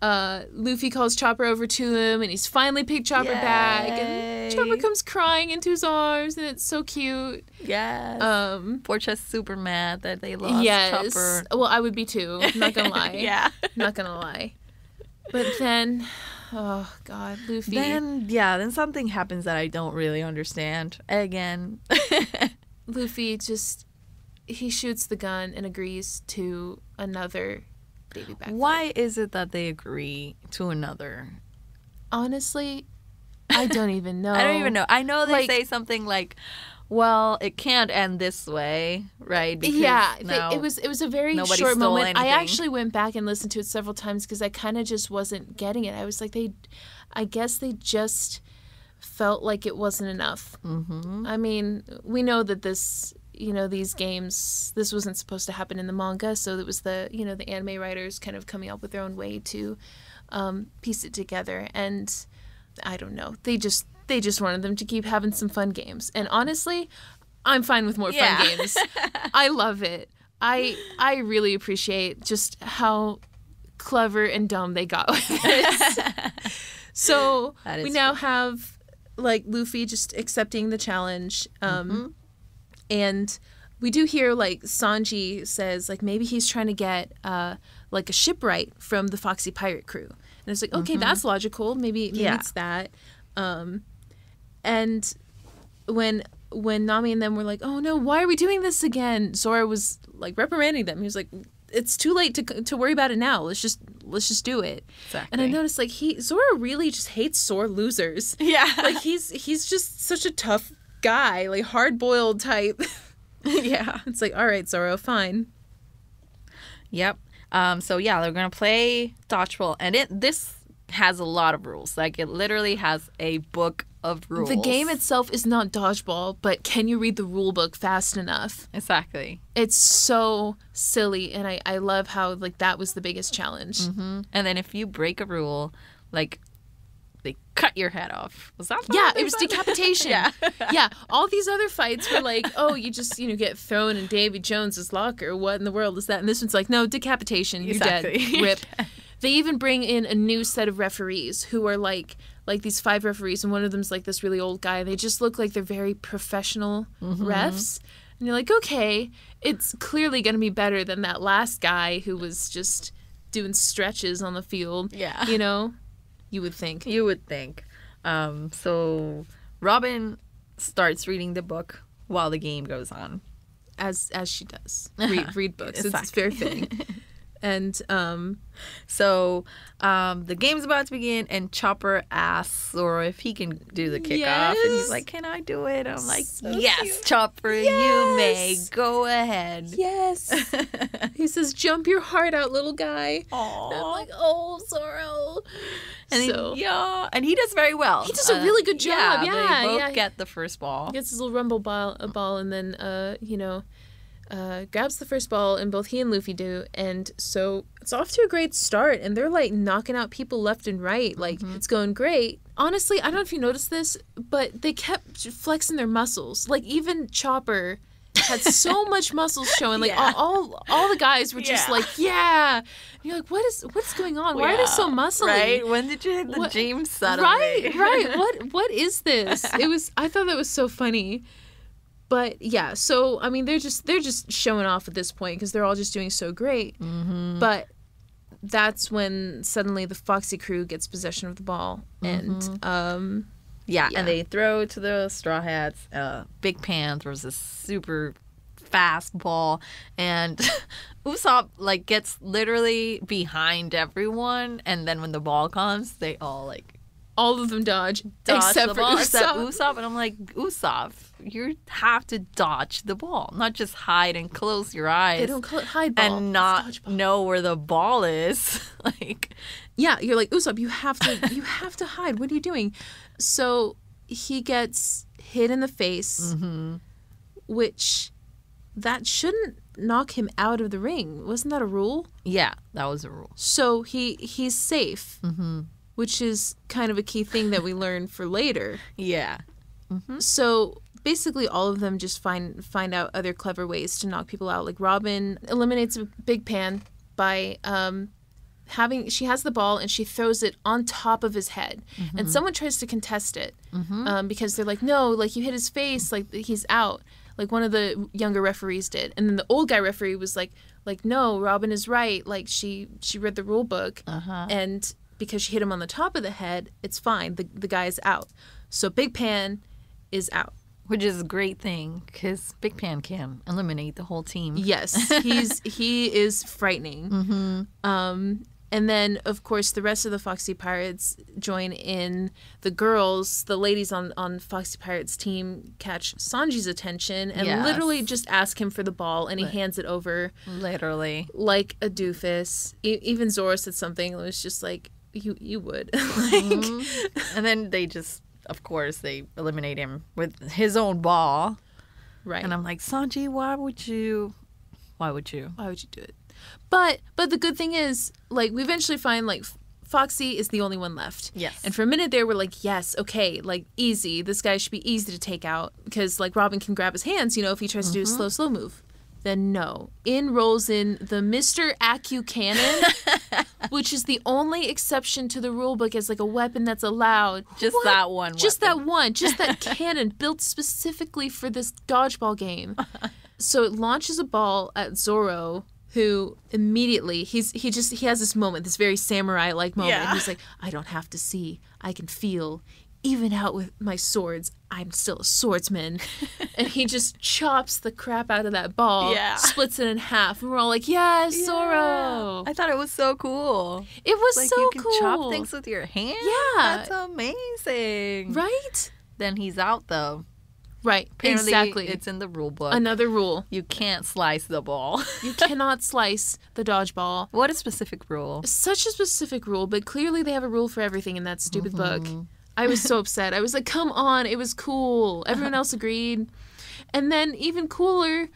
Luffy calls Chopper over to him, and he's finally picked Chopper back, and Chopper comes crying into his arms, and it's so cute. Yes. Portia's super mad that they lost Chopper. Well, I would be too. Not gonna lie. Yeah. Not gonna lie. But then, oh God, Luffy. Then something happens that I don't really understand. Again. Luffy he shoots the gun and agrees to another Davy Back Fight. Why is it that they agree to another? Honestly, I don't even know. I don't even know. I know they say something like, well, it can't end this way, right? Because it was a very short moment. I actually went back and listened to it several times because I kind of just wasn't getting it. I was like, I guess they just felt like it wasn't enough. Mm-hmm. I mean, we know that this, these games, this wasn't supposed to happen in the manga, so it was the anime writers kind of coming up with their own way to piece it together. And I don't know. They just wanted them to keep having some fun games. And honestly, I'm fine with more fun games. I love it. I really appreciate just how clever and dumb they got with this. So we now have like Luffy just accepting the challenge. And we do hear like Sanji says like maybe he's trying to get like a shipwright from the Foxy pirate crew. And it's like, okay, that's logical. Maybe it's that. And when Nami and them were like, oh no, why are we doing this again? Zoro was like reprimanding them. He was like, it's too late to worry about it now. Let's just do it. Exactly. And I noticed like Zoro really just hates sore losers. Yeah. Like he's just such a tough guy, like hard-boiled type. Yeah. It's like, all right, Zoro, fine. Yep. So they're gonna play dodgeball, and this has a lot of rules. Like, it literally has a book of rules. The game itself is not dodgeball, but can you read the rule book fast enough? Exactly. It's so silly, and I love how like that was the biggest challenge. Mm-hmm. And then if you break a rule, like, they cut your head off. Was that? It was decapitation. Yeah. All these other fights were like, oh, you just get thrown in Davy Jones's locker. What in the world is that? And this one's like, no, decapitation. You're dead. Rip. They even bring in a new set of referees who are like these 5 referees, and one of them's like this really old guy. They just look like they're very professional refs. And you're like, okay, it's clearly going to be better than that last guy who was just doing stretches on the field. Yeah. You would think. So Robin starts reading the book while the game goes on. As she does. Read books. Exactly. It's very fitting. And so the game's about to begin, and Chopper asks Zoro if he can do the kickoff, and he's like, "Can I do it?" I'm like, so "Yes, cute. Chopper, you may go ahead." Yes. He says, "Jump your heart out, little guy." Aww. And I'm like, "Oh, Zoro." And and he does very well. He does a really good job. They both get the first ball. He gets his little rumble ball, and then grabs the first ball, and both he and Luffy do. And so it's off to a great start, and they're like knocking out people left and right. Like, it's going great. Honestly, I don't know if you noticed this, but they kept flexing their muscles. Like, even Chopper had so much muscles showing. Like, all the guys were just like, yeah. And you're like, what's going on? Why are they so muscly? Right? When did you hit the James suddenly? Right. What is this? I thought that was so funny. But yeah, so I mean, they're just showing off at this point because they're all just doing so great. But that's when suddenly the Foxy crew gets possession of the ball, and and they throw it to the Straw Hats. Big Pan throws this super fast ball, and Usopp like gets literally behind everyone, and then when the ball comes, they all of them dodge except for the ball, Usopp. except Usopp, and I'm like, Usopp, you have to dodge the ball, not just hide and close your eyes. They don't hide ball and not know where the ball is. You're like, Usopp, you have to hide. What are you doing? So he gets hit in the face, which that shouldn't knock him out of the ring. Wasn't that a rule? Yeah, that was a rule. So he's safe. Which is kind of a key thing that we learn for later. Yeah. So basically all of them just find out other clever ways to knock people out. Like Robin eliminates Big Pan by she has the ball and she throws it on top of his head. And someone tries to contest it because they're like, no, like you hit his face, like he's out. Like one of the younger referees did. And then the old guy referee was like no, Robin is right. Like she read the rule book and because she hit him on the top of the head, it's fine. The guy is out. So Big Pan is out. Which is a great thing, because Big Pan can eliminate the whole team. Yes, he is frightening. And then, of course, the rest of the Foxy Pirates join in. The girls, the ladies on Foxy Pirates' team, catch Sanji's attention and literally just ask him for the ball, and he hands it over. Literally. Like a doofus. Even Zoro said something that was just like, you would. And then they just, of course, they eliminate him with his own ball. Right. And I'm like, Sanji, why would you do it? But the good thing is, like, we eventually find, like, Foxy is the only one left. Yes. And for a minute there, we're like, yes, okay, like, easy. This guy should be easy to take out because, like, Robin can grab his hands, if he tries to do a slow move. Then no. In rolls in the Mr. Acu Cannon, which is the only exception to the rule book as, like, a weapon that's allowed. Just that one Just weapon. that one. Just that cannon built specifically for this dodgeball game. So it launches a ball at Zoro, who immediately, he has this moment, this very samurai-like moment. Yeah. He's like, I don't have to see. I can feel. Even out with my swords, I'm still a swordsman. And he just chops the crap out of that ball, splits it in half, and we're all like, yes, Zoro. I thought it was so cool. It was like, so you can cool. chop things with your hands? Yeah. That's amazing. Right? Then he's out, though. Right, Apparently, exactly. it's in the rule book. Another rule. You can't slice the ball. You cannot slice the dodgeball. What a specific rule. Such a specific rule, but clearly they have a rule for everything in that stupid book. I was so upset. I was like, come on, it was cool. Everyone else agreed. And then even cooler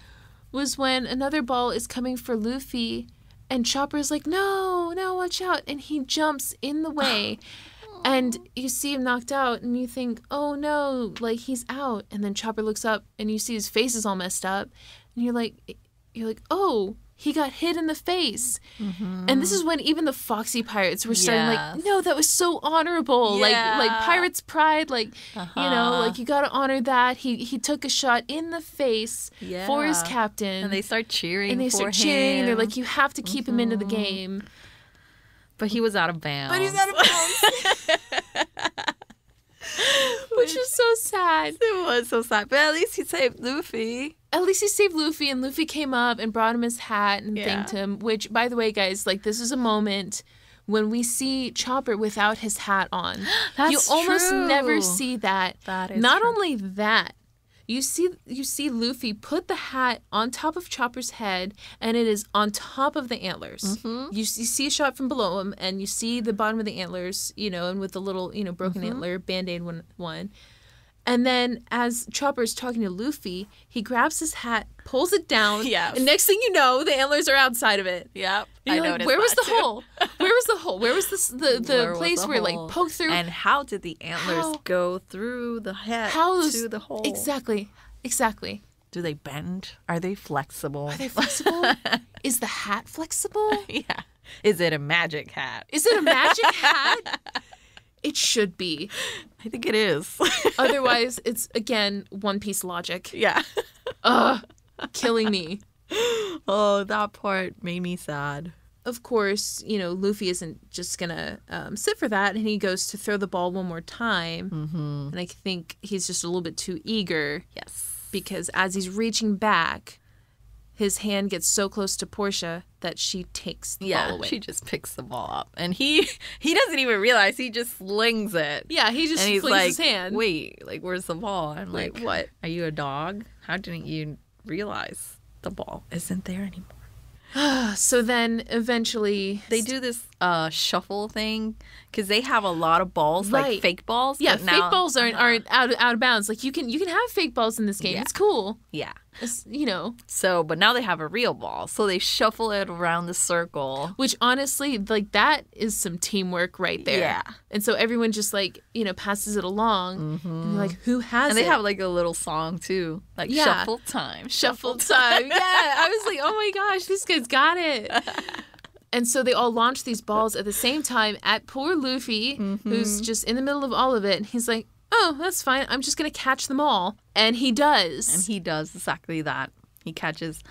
was when another ball is coming for Luffy and Chopper's like, no, watch out. And he jumps in the way. And you see him knocked out and you think, oh no, like he's out. And then Chopper looks up and you see his face is all messed up. And you're like, oh, he got hit in the face. And this is when even the Foxy Pirates were starting like, no, that was so honorable. Yeah. Like pirate's pride, like, like you got to honor that. He took a shot in the face for his captain. And they start cheering cheering. They're like, you have to keep him into the game. But he was out of bounds. Which is so sad. It was so sad. But at least he saved Luffy. At least he saved Luffy, and Luffy came up and brought him his hat and thanked him. Which, by the way, guys, like, this is a moment when we see Chopper without his hat on. You almost never see that. That is Not only that, you see Luffy put the hat on top of Chopper's head, and it is on top of the antlers. You see a shot from below him, and you see the bottom of the antlers, and with the little, broken antler, Band-Aid one. And then as Chopper's talking to Luffy, he grabs his hat pulls it down. Yeah. And next thing you know, the antlers are outside of it. Yep. And you're like, where was the hole? Where was the hole? Where was the place where it like poked through? And how did the antlers go through the head to the hole? Exactly. Do they bend? Are they flexible? Is the hat flexible? Yeah. Is it a magic hat? Is it a magic hat? It should be. I think it is. Otherwise, it's, again, One Piece logic. Yeah. Killing me. Oh, that part made me sad. Of course, Luffy isn't just going to sit for that, and he goes to throw the ball one more time. Mm-hmm. And I think he's just a little bit too eager. Yes. Because as he's reaching back, his hand gets so close to Portia that she takes the ball away. She just picks the ball up. And he doesn't even realize. He just slings it. Yeah, he just flings his hand. Wait, where's the ball? I'm like, what? Are you a dog? How didn't you realize the ball isn't there anymore? So then eventually they do this shuffle thing because they have a lot of balls, right. like fake balls. Yeah, fake balls aren't out of bounds. Like you can have fake balls in this game. Yeah. It's cool. Yeah. It's, So, but now they have a real ball. So they shuffle it around the circle. Which honestly, like that is some teamwork right there. Yeah. And so everyone just passes it along. Mm-hmm. And they're like, who has it? And they have like a little song too. Like shuffle time. Shuffle time. Yeah. I was like, oh my gosh, these guys got it. And so they all launch these balls at the same time at poor Luffy, who's just in the middle of all of it. And he's like, oh, that's fine. I'm just going to catch them all. And he does. And he does exactly that. He catches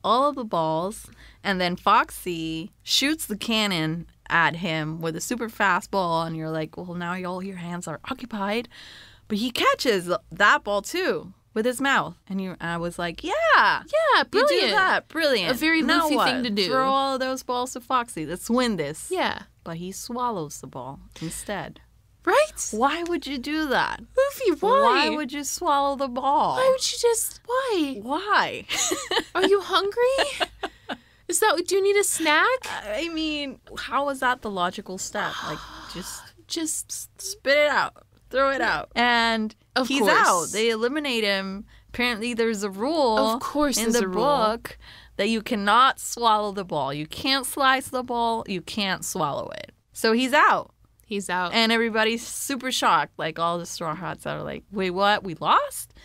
all of the balls. And then Foxy shoots the cannon at him with a super fast ball. And you're like, well, now all your hands are occupied. But he catches that ball too with his mouth. And I was like, yeah. Yeah, brilliant. You do that. Brilliant. A very Luffy thing to do. Throw all of those balls to Foxy. Let's win this. Yeah. But he swallows the ball instead. Right? Why would you do that? Luffy, why? Why would you swallow the ball? Why would you just... Why? Why? Are you hungry? Do you need a snack? I mean, how is that the logical step? Like, just spit it out. Throw it out. And he's out. They eliminate him. Apparently, there's a rule in the book that you cannot swallow the ball. You can't slice the ball. You can't swallow it. So he's out. He's out. And everybody's super shocked. Like, all the Straw Hats are like, wait, what? We lost?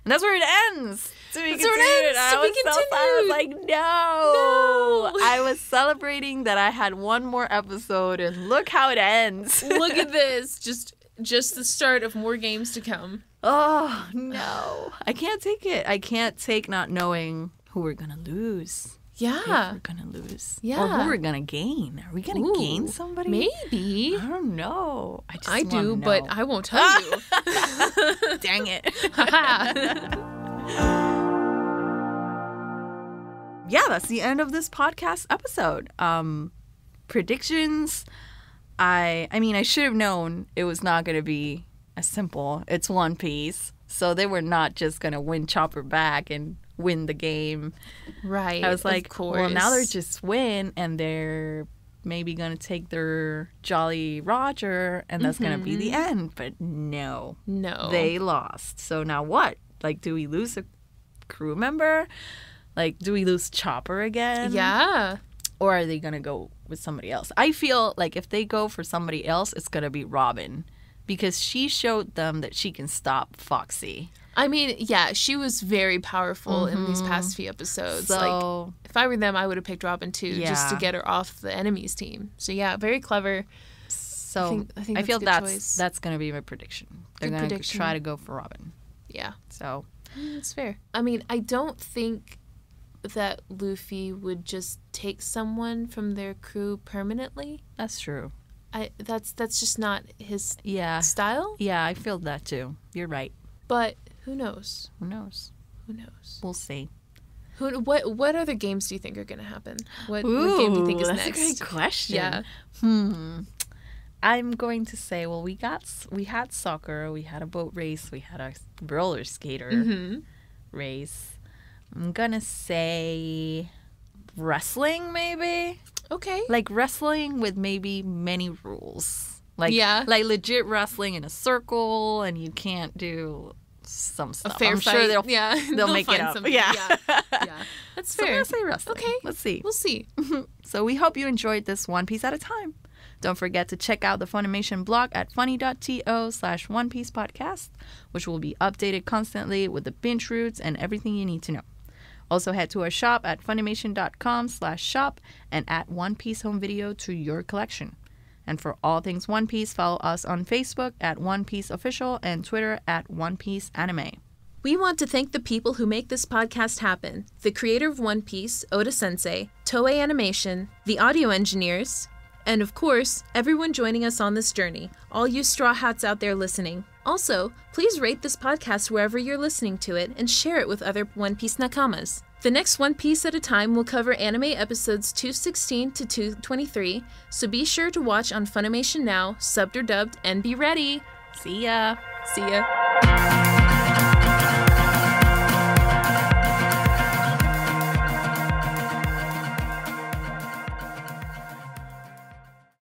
And that's where it ends. To be continued. I was like, no. I was celebrating that I had one more episode, and look how it ends. Look at this. Just the start of more games to come. Oh, no. I can't take it. I can't take not knowing who we're going to lose. Yeah. If we're going to lose. Yeah. Or who we're going to gain. Are we going to gain somebody? Maybe. I don't know. I do, but I won't tell you. Dang it. Yeah, that's the end of this podcast episode. Predictions. I mean, I should have known it was not going to be as simple. It's One Piece. So they were not just going to win Chopper back and win the game. Right. I was like, well, now they're just win, and they're maybe going to take their Jolly Roger, and that's going to be the end. But no. They lost. So now what? Like, do we lose a crew member? Like, do we lose Chopper again? Yeah. Or are they going to go with somebody else? I feel like if they go for somebody else, it's going to be Robin. Because she showed them that she can stop Foxy. I mean, yeah, she was very powerful in these past few episodes. So, like, if I were them, I would have picked Robin too, just to get her off the enemy's team. So yeah, very clever. So I think I feel that's that's going to be my prediction. They're going to try to go for Robin. Yeah. So it's fair. I mean, I don't think that Luffy would just take someone from their crew permanently. That's true. That's just not his style. Yeah, I feel that too. You're right. But who knows? Who knows? We'll see. What other games do you think are going to happen? What game do you think is that's next? That's a great question. Yeah. I'm going to say, well, we had soccer, we had a boat race, we had a roller skater race. I'm gonna say wrestling, maybe. Okay. Like wrestling with maybe many rules. Like legit wrestling in a circle, and you can't do some stuff. fair I'm fight. sure they'll Yeah, they'll make it find up. something. Yeah. Yeah. That's So I'm fair. gonna say wrestling. Okay. Let's see. We'll see. So we hope you enjoyed this One Piece at a time. Don't forget to check out the Funimation blog at funny.to/One Piece podcast, which will be updated constantly with the binge routes and everything you need to know. Also head to our shop at funimation.com/shop and add One Piece home video to your collection. And for all things One Piece, follow us on Facebook at One Piece Official and Twitter at One Piece Anime. We want to thank the people who make this podcast happen. The creator of One Piece, Oda Sensei, Toei Animation, the audio engineers, and of course, everyone joining us on this journey, all you straw hats out there listening. Also, please rate this podcast wherever you're listening to it and share it with other One Piece nakamas. The next One Piece at a time will cover anime episodes 216 to 223, so be sure to watch on Funimation Now, subbed or dubbed, and be ready! See ya! See ya!